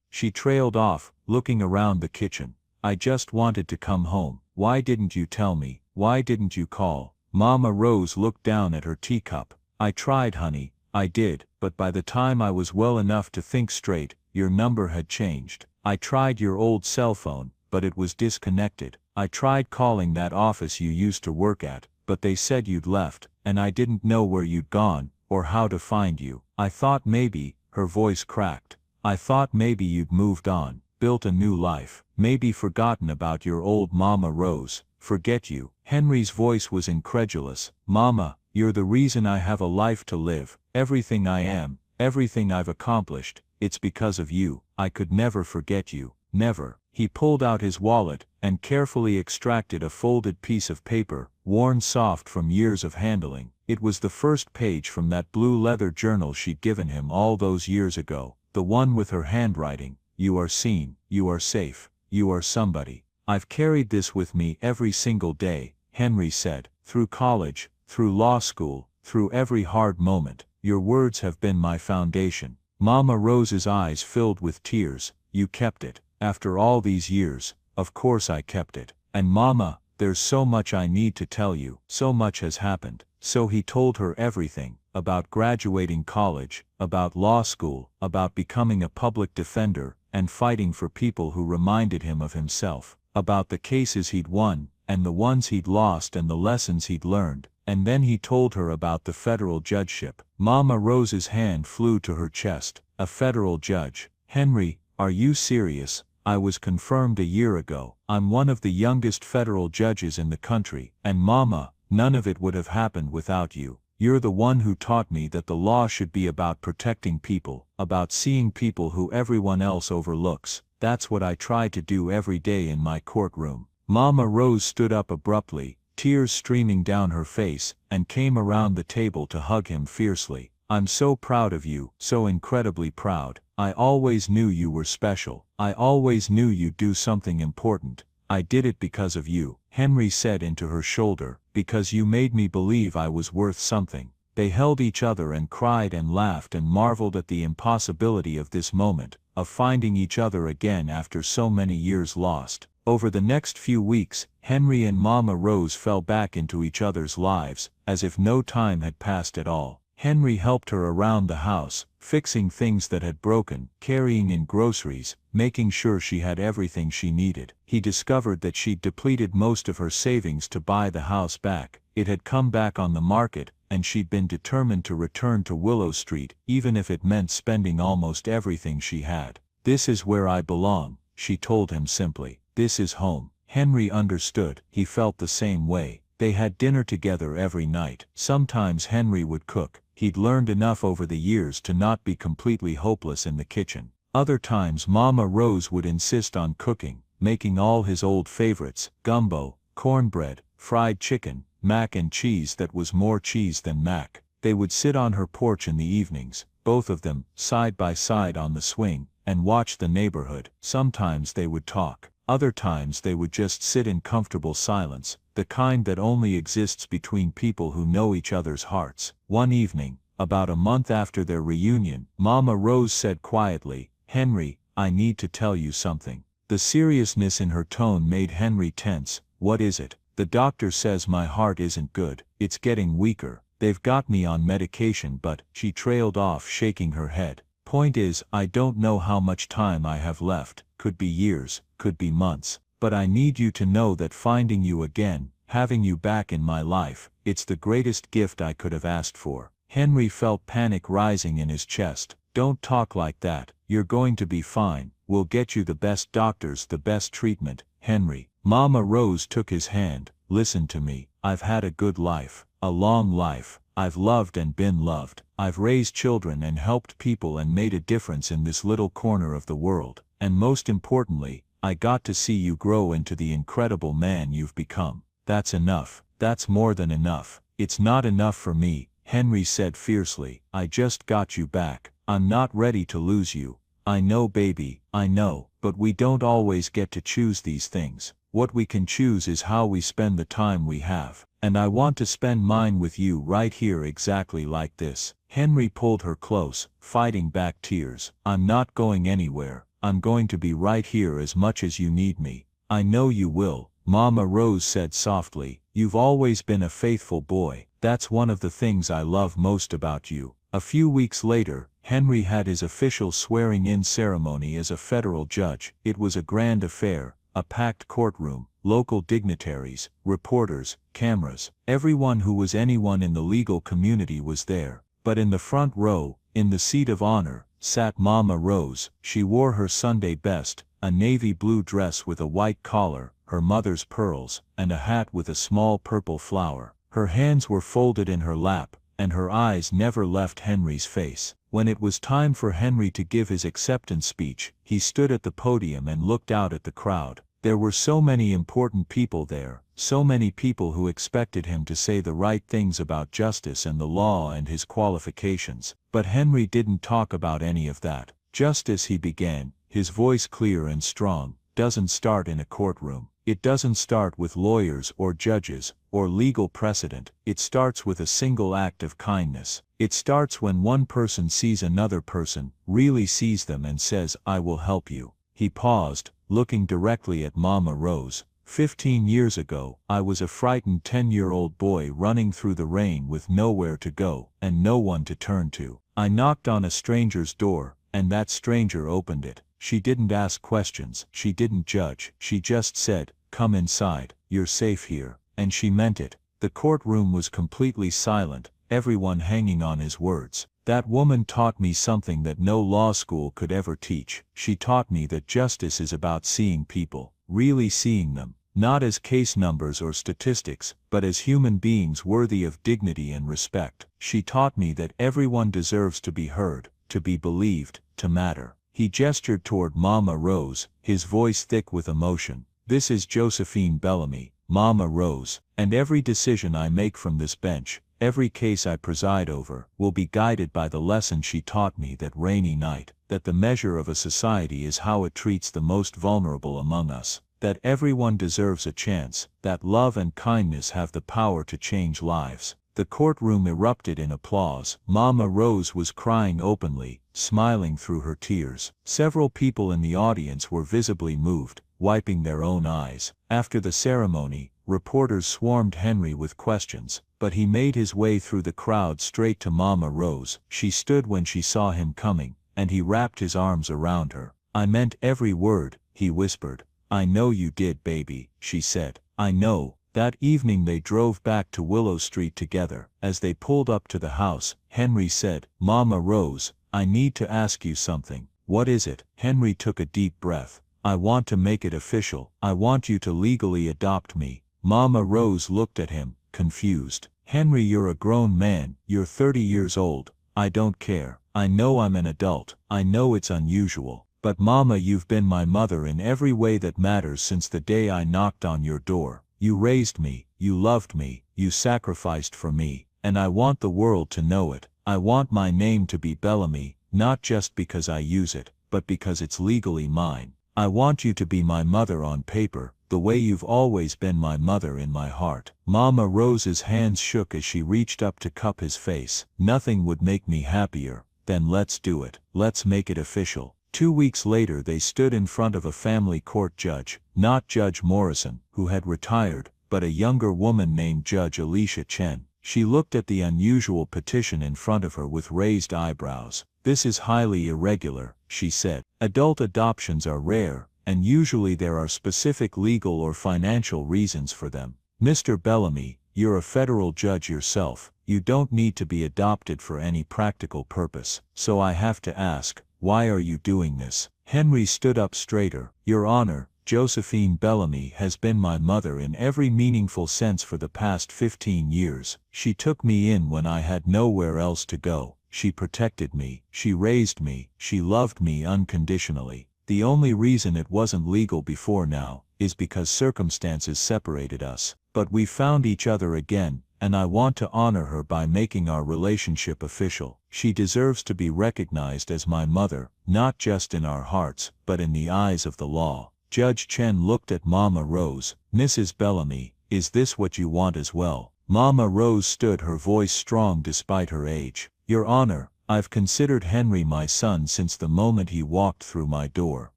she trailed off, looking around the kitchen. I just wanted to come home. Why didn't you tell me? Why didn't you call?" Mama Rose looked down at her teacup. "I tried, honey, I did, but by the time I was well enough to think straight, your number had changed. I tried your old cell phone, but it was disconnected. I tried calling that office you used to work at, but they said you'd left, and I didn't know where you'd gone, or how to find you. I thought maybe," her voice cracked, "I thought maybe you'd moved on, built a new life, maybe forgotten about your old Mama Rose." "Forget you?" Henry's voice was incredulous. "Mama, you're the reason I have a life to live, everything I am, everything I've accomplished, it's because of you. I could never forget you, never." He pulled out his wallet, and carefully extracted a folded piece of paper, worn soft from years of handling. It was the first page from that blue leather journal she'd given him all those years ago, the one with her handwriting. "You are seen, you are safe, you are somebody. I've carried this with me every single day," Henry said, "through college, through law school, through every hard moment. Your words have been my foundation." Mama Rose's eyes filled with tears. "You kept it. After all these years, of course I kept it. And Mama, there's so much I need to tell you. So much has happened." So he told her everything, about graduating college, about law school, about becoming a public defender, and fighting for people who reminded him of himself, about the cases he'd won, and the ones he'd lost and the lessons he'd learned, and then he told her about the federal judgeship. Mama Rose's hand flew to her chest. "A federal judge? Henry, are you serious?" "I was confirmed a year ago. I'm one of the youngest federal judges in the country, and Mama, none of it would have happened without you. You're the one who taught me that the law should be about protecting people, about seeing people who everyone else overlooks. That's what I try to do every day in my courtroom." Mama Rose stood up abruptly, tears streaming down her face, and came around the table to hug him fiercely. "I'm so proud of you, so incredibly proud. I always knew you were special. I always knew you'd do something important. I did it because of you," Henry said into her shoulder, "because you made me believe I was worth something." They held each other and cried and laughed and marveled at the impossibility of this moment, of finding each other again after so many years lost. Over the next few weeks, Henry and Mama Rose fell back into each other's lives, as if no time had passed at all. Henry helped her around the house, fixing things that had broken, carrying in groceries, making sure she had everything she needed. He discovered that she'd depleted most of her savings to buy the house back. It had come back on the market, and she'd been determined to return to Willow Street, even if it meant spending almost everything she had. "This is where I belong," she told him simply. "This is home." Henry understood. He felt the same way. They had dinner together every night. Sometimes Henry would cook. He'd learned enough over the years to not be completely hopeless in the kitchen. Other times Mama Rose would insist on cooking, making all his old favorites: gumbo, cornbread, fried chicken, mac and cheese that was more cheese than mac. They would sit on her porch in the evenings, both of them, side by side on the swing, and watch the neighborhood. Sometimes they would talk. Other times they would just sit in comfortable silence, the kind that only exists between people who know each other's hearts. One evening, about a month after their reunion, Mama Rose said quietly, "Henry, I need to tell you something." The seriousness in her tone made Henry tense. "What is it?" "The doctor says my heart isn't good. It's getting weaker. They've got me on medication but," she trailed off shaking her head. "Point is, I don't know how much time I have left. Could be years, could be months. But I need you to know that finding you again, having you back in my life, it's the greatest gift I could have asked for." Henry felt panic rising in his chest. "Don't talk like that," You're going to be fine. We'll get you the best doctors, the best treatment, Henry. Mama Rose took his hand. Listen to me. I've had a good life. A long life. I've loved and been loved. I've raised children and helped people and made a difference in this little corner of the world. And most importantly, I got to see you grow into the incredible man you've become. That's enough. That's more than enough. It's not enough for me, Henry said fiercely. I just got you back. I'm not ready to lose you. I know, baby, I know, but we don't always get to choose these things. What we can choose is how we spend the time we have. And I want to spend mine with you right here exactly like this. Henry pulled her close, fighting back tears. I'm not going anywhere. I'm going to be right here as much as you need me. I know you will, Mama Rose said softly. You've always been a faithful boy. That's one of the things I love most about you. A few weeks later, Henry had his official swearing-in ceremony as a federal judge. It was a grand affair, a packed courtroom, local dignitaries, reporters, cameras. Everyone who was anyone in the legal community was there. But in the front row, in the seat of honor, sat Mama Rose. She wore her Sunday best, a navy blue dress with a white collar, her mother's pearls, and a hat with a small purple flower. Her hands were folded in her lap, and her eyes never left Henry's face. When it was time for Henry to give his acceptance speech, he stood at the podium and looked out at the crowd. There were so many important people there, so many people who expected him to say the right things about justice and the law and his qualifications. But Henry didn't talk about any of that. Justice, he began, his voice clear and strong, doesn't start in a courtroom. It doesn't start with lawyers or judges or legal precedent. It starts with a single act of kindness. It starts when one person sees another person, really sees them and says, I will help you. He paused, looking directly at Mama Rose. 15 years ago, I was a frightened 10-year-old boy running through the rain with nowhere to go and no one to turn to. I knocked on a stranger's door, and that stranger opened it. She didn't ask questions, she didn't judge, she just said, come inside, you're safe here. And she meant it. The courtroom was completely silent, everyone hanging on his words. That woman taught me something that no law school could ever teach. She taught me that justice is about seeing people, really seeing them, not as case numbers or statistics, but as human beings worthy of dignity and respect. She taught me that everyone deserves to be heard, to be believed, to matter. He gestured toward Mama Rose, his voice thick with emotion. This is Josephine Bellamy, Mama Rose, and every decision I make from this bench, every case I preside over, will be guided by the lesson she taught me that rainy night, that the measure of a society is how it treats the most vulnerable among us, that everyone deserves a chance, that love and kindness have the power to change lives. The courtroom erupted in applause. Mama Rose was crying openly, smiling through her tears. Several people in the audience were visibly moved, wiping their own eyes. After the ceremony, reporters swarmed Henry with questions, but he made his way through the crowd straight to Mama Rose. She stood when she saw him coming, and he wrapped his arms around her. I meant every word, he whispered. I know you did, baby, she said. I know. That evening they drove back to Willow Street together. As they pulled up to the house, Henry said, Mama Rose, I need to ask you something. What is it? Henry took a deep breath. I want to make it official. I want you to legally adopt me. Mama Rose looked at him, confused. Henry, you're a grown man, you're 30 years old. I don't care. I know I'm an adult. I know it's unusual. But Mama, you've been my mother in every way that matters since the day I knocked on your door. You raised me, you loved me, you sacrificed for me, and I want the world to know it. I want my name to be Bellamy, not just because I use it, but because it's legally mine. I want you to be my mother on paper, the way you've always been my mother in my heart. Mama Rose's hands shook as she reached up to cup his face. Nothing would make me happier. Then let's do it. Let's make it official. 2 weeks later they stood in front of a family court judge, not Judge Morrison, who had retired, but a younger woman named Judge Alicia Chen. She looked at the unusual petition in front of her with raised eyebrows. This is highly irregular, she said. Adult adoptions are rare, and usually there are specific legal or financial reasons for them. Mr. Bellamy, you're a federal judge yourself. You don't need to be adopted for any practical purpose. So I have to ask, Why are you doing this? Henry stood up straighter. Your Honor, Josephine Bellamy has been my mother in every meaningful sense for the past 15 years. She took me in when I had nowhere else to go. She protected me. She raised me. She loved me unconditionally. The only reason it wasn't legal before now is because circumstances separated us. But we found each other again, and I want to honor her by making our relationship official. She deserves to be recognized as my mother, not just in our hearts, but in the eyes of the law. Judge Chen looked at Mama Rose. Mrs. Bellamy, is this what you want as well? Mama Rose stood, her voice strong despite her age. Your Honor, I've considered Henry my son since the moment he walked through my door.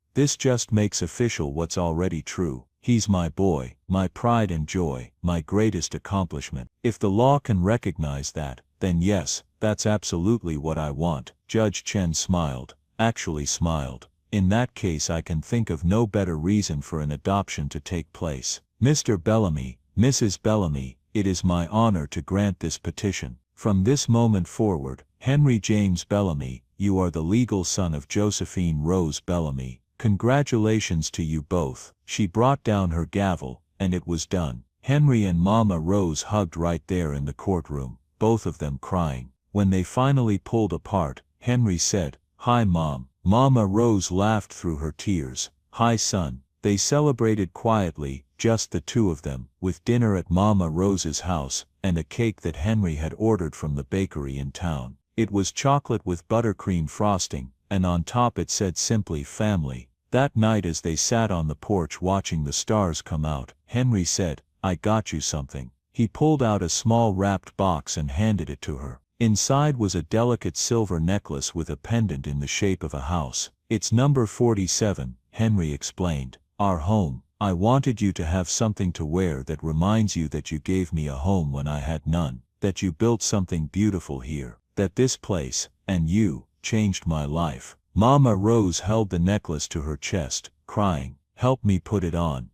This just makes official what's already true. He's my boy, my pride and joy, my greatest accomplishment. If the law can recognize that, then yes, that's absolutely what I want. Judge Chen smiled, actually smiled. In that case I can think of no better reason for an adoption to take place. Mr. Bellamy, Mrs. Bellamy, it is my honor to grant this petition. From this moment forward, Henry James Bellamy, you are the legal son of Josephine Rose Bellamy. Congratulations to you both. She brought down her gavel, and it was done. Henry and Mama Rose hugged right there in the courtroom, both of them crying. When they finally pulled apart, Henry said, "Hi Mom." Mama Rose laughed through her tears. "Hi son." They celebrated quietly, just the two of them, with dinner at Mama Rose's house, and a cake that Henry had ordered from the bakery in town. It was chocolate with buttercream frosting, and on top it said simply family. That night as they sat on the porch watching the stars come out, Henry said, "I got you something." He pulled out a small wrapped box and handed it to her. Inside was a delicate silver necklace with a pendant in the shape of a house. "It's number 47, Henry explained. "Our home. I wanted you to have something to wear that reminds you that you gave me a home when I had none, that you built something beautiful here, that this place, and you, changed my life." Mama Rose held the necklace to her chest, crying, "Help me put it on."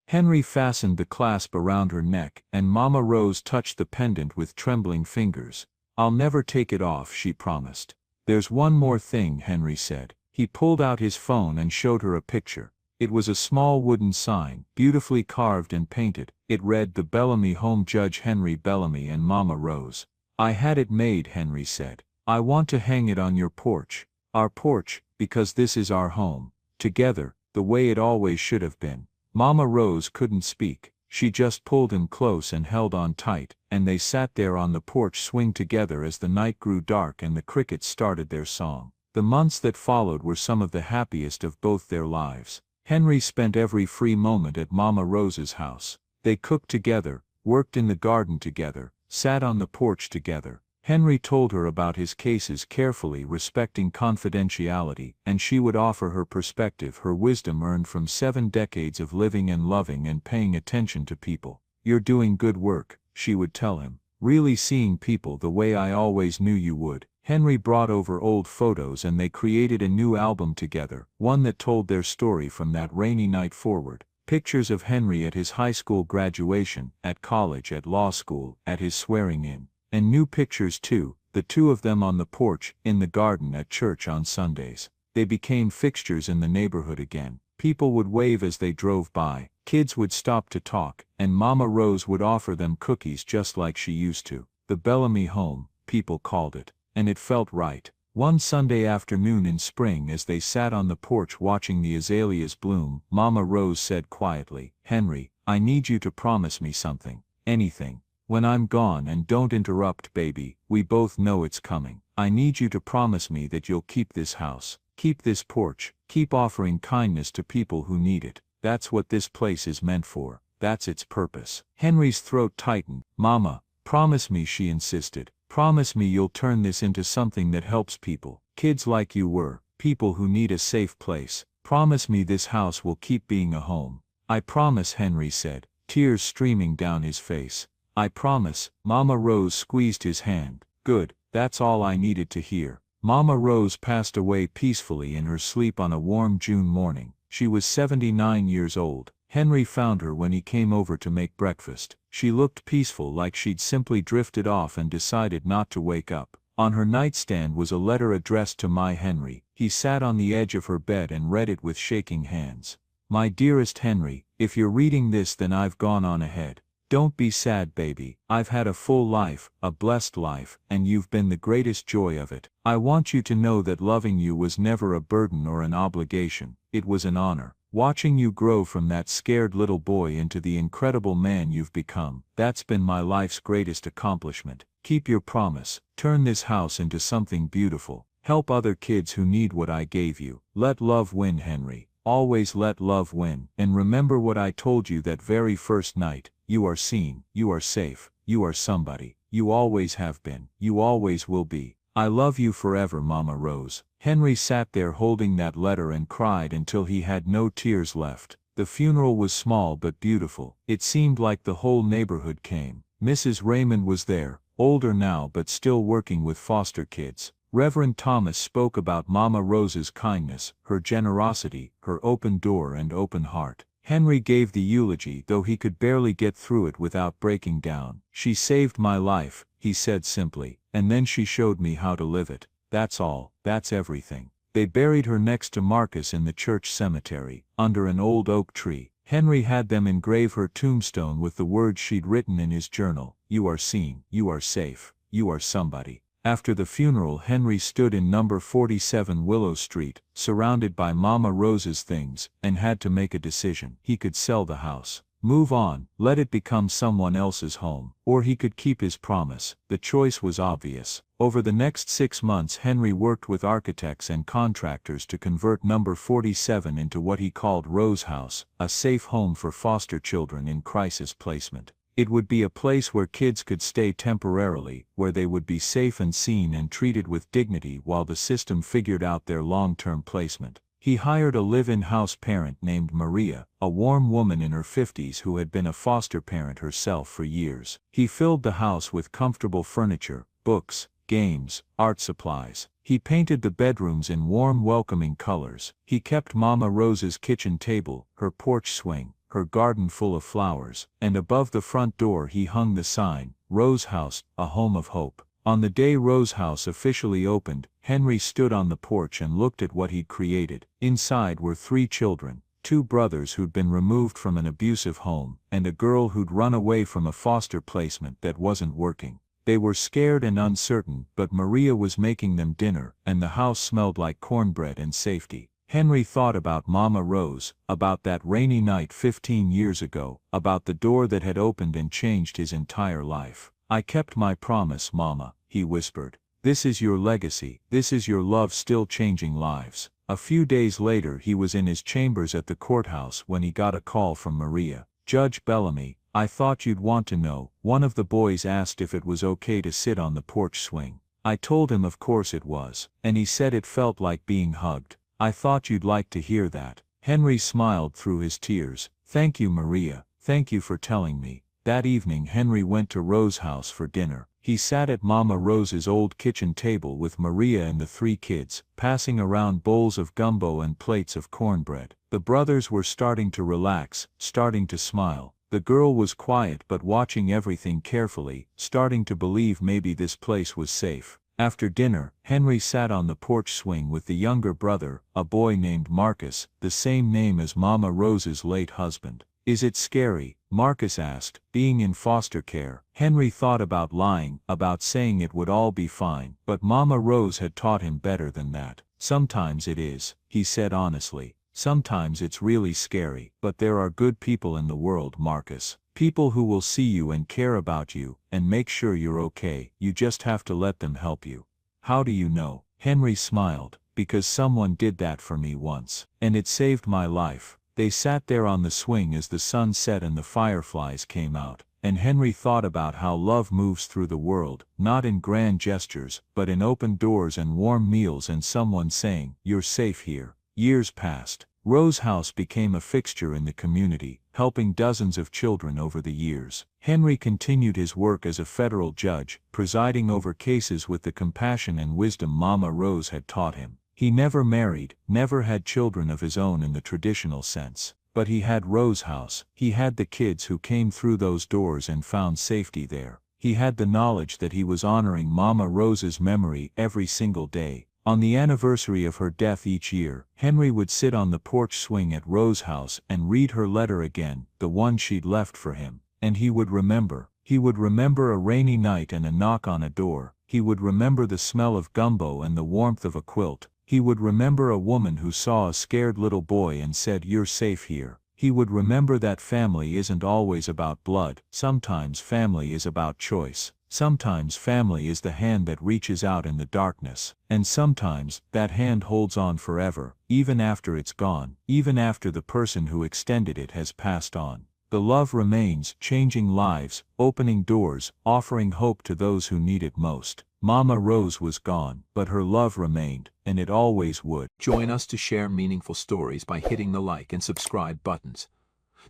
Henry fastened the clasp around her neck, and Mama Rose touched the pendant with trembling fingers. "I'll never take it off," she promised. "There's one more thing," Henry said. He pulled out his phone and showed her a picture. It was a small wooden sign, beautifully carved and painted. It read, "The Bellamy Home, Judge Henry Bellamy and Mama Rose." "I had it made," Henry said. "I want to hang it on your porch. Our porch, because this is our home. Together, the way it always should have been." Mama Rose couldn't speak. She just pulled him close and held on tight, and they sat there on the porch swing together as the night grew dark and the crickets started their song. The months that followed were some of the happiest of both their lives. Henry spent every free moment at Mama Rose's house. They cooked together, worked in the garden together, sat on the porch together. Henry told her about his cases carefully, respecting confidentiality, and she would offer her perspective, her wisdom earned from 7 decades of living and loving and paying attention to people. "You're doing good work," she would tell him. "Really seeing people the way I always knew you would." Henry brought over old photos and they created a new album together, one that told their story from that rainy night forward. Pictures of Henry at his high school graduation, at college, at law school, at his swearing-in. And new pictures too, the two of them on the porch, in the garden, at church on Sundays. They became fixtures in the neighborhood again. People would wave as they drove by, kids would stop to talk, and Mama Rose would offer them cookies just like she used to. The Bellamy home, people called it. And it felt right. One Sunday afternoon in spring as they sat on the porch watching the azaleas bloom, Mama Rose said quietly, "Henry, I need you to promise me something. Anything. When I'm gone, and don't interrupt baby, we both know it's coming. I need you to promise me that you'll keep this house, keep this porch, keep offering kindness to people who need it. That's what this place is meant for. That's its purpose." Henry's throat tightened. "Mama, promise me," she insisted. "Promise me you'll turn this into something that helps people, kids like you were, people who need a safe place. Promise me this house will keep being a home." "I promise," Henry said, tears streaming down his face. "I promise." Mama Rose squeezed his hand. "Good, that's all I needed to hear." Mama Rose passed away peacefully in her sleep on a warm June morning. She was 79 years old. Henry found her when he came over to make breakfast. She looked peaceful, like she'd simply drifted off and decided not to wake up. On her nightstand was a letter addressed to "My Henry, He sat on the edge of her bed and read it with shaking hands. My dearest Henry, if you're reading this, then I've gone on ahead. Don't be sad, baby. I've had a full life, a blessed life, and you've been the greatest joy of it. I want you to know that loving you was never a burden or an obligation. It was an honor. Watching you grow from that scared little boy into the incredible man you've become, that's been my life's greatest accomplishment. Keep your promise. Turn this house into something beautiful. Help other kids who need what I gave you. Let love win, Henry. Always let love win. And remember what I told you that very first night. You are seen, you are safe, you are somebody. You always have been, you always will be. I love you forever, Mama Rose. Henry sat there holding that letter and cried until he had no tears left. The funeral was small but beautiful. It seemed like the whole neighborhood came. Mrs. Raymond was there, older now but still working with foster kids. Reverend Thomas spoke about Mama Rose's kindness, her generosity, her open door and open heart. Henry gave the eulogy, though he could barely get through it without breaking down. She saved my life, he said simply, and then she showed me how to live it. That's all, that's everything. They buried her next to Marcus in the church cemetery, under an old oak tree. Henry had them engrave her tombstone with the words she'd written in his journal. You are seen, you are safe, you are somebody. After the funeral, Henry stood in number 47 Willow Street, surrounded by Mama Rose's things, and had to make a decision. He could sell the house, move on, let it become someone else's home, or he could keep his promise. The choice was obvious. Over the next 6 months, Henry worked with architects and contractors to convert number 47 into what he called Rose House, a safe home for foster children in crisis placement. It would be a place where kids could stay temporarily, where they would be safe and seen and treated with dignity while the system figured out their long-term placement. He hired a live-in house parent named Maria, a warm woman in her 50s who had been a foster parent herself for years. He filled the house with comfortable furniture, books, games, art supplies. He painted the bedrooms in warm, welcoming colors. He kept Mama Rose's kitchen table, her porch swing, her garden full of flowers, and above the front door he hung the sign, Rose House, a home of hope. On the day Rose House officially opened, Henry stood on the porch and looked at what he'd created. Inside were 3 children, 2 brothers who'd been removed from an abusive home, and a girl who'd run away from a foster placement that wasn't working. They were scared and uncertain, but Maria was making them dinner, and the house smelled like cornbread and safety. Henry thought about Mama Rose, about that rainy night 15 years ago, about the door that had opened and changed his entire life. I kept my promise, Mama, he whispered. This is your legacy, this is your love still changing lives. A few days later he was in his chambers at the courthouse when he got a call from Maria. Judge Bellamy, I thought you'd want to know. One of the boys asked if it was okay to sit on the porch swing. I told him of course it was, and he said it felt like being hugged. I thought you'd like to hear that. Henry smiled through his tears. Thank you, Maria, thank you for telling me. That evening Henry went to Rose House for dinner. He sat at Mama Rose's old kitchen table with Maria and the 3 kids, passing around bowls of gumbo and plates of cornbread. The brothers were starting to relax, starting to smile. The girl was quiet but watching everything carefully, starting to believe maybe this place was safe. After dinner, Henry sat on the porch swing with the younger brother, a boy named Marcus, the same name as Mama Rose's late husband. Is it scary? Marcus asked, being in foster care. Henry thought about lying, about saying it would all be fine, but Mama Rose had taught him better than that. Sometimes it is, he said honestly. Sometimes it's really scary, but there are good people in the world, Marcus. People who will see you and care about you, and make sure you're okay. You just have to let them help you. How do you know? Henry smiled. Because someone did that for me once. And it saved my life. They sat there on the swing as the sun set and the fireflies came out. And Henry thought about how love moves through the world, not in grand gestures, but in open doors and warm meals and someone saying, "You're safe here." Years passed. Rose House became a fixture in the community, helping dozens of children over the years. Henry continued his work as a federal judge, presiding over cases with the compassion and wisdom Mama Rose had taught him. He never married, never had children of his own in the traditional sense. But he had Rose House. He had the kids who came through those doors and found safety there. He had the knowledge that he was honoring Mama Rose's memory every single day, On the anniversary of her death each year, Henry would sit on the porch swing at Rose's house and read her letter again, the one she'd left for him. And he would remember. He would remember a rainy night and a knock on a door. He would remember the smell of gumbo and the warmth of a quilt. He would remember a woman who saw a scared little boy and said, "You're safe here." He would remember that family isn't always about blood. Sometimes family is about choice. Sometimes family is the hand that reaches out in the darkness. And sometimes, that hand holds on forever, even after it's gone, even after the person who extended it has passed on. The love remains, changing lives, opening doors, offering hope to those who need it most. Mama Rose was gone, but her love remained, and it always would. Join us to share meaningful stories by hitting the like and subscribe buttons.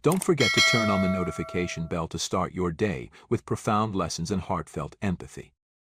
Don't forget to turn on the notification bell to start your day with profound lessons and heartfelt empathy.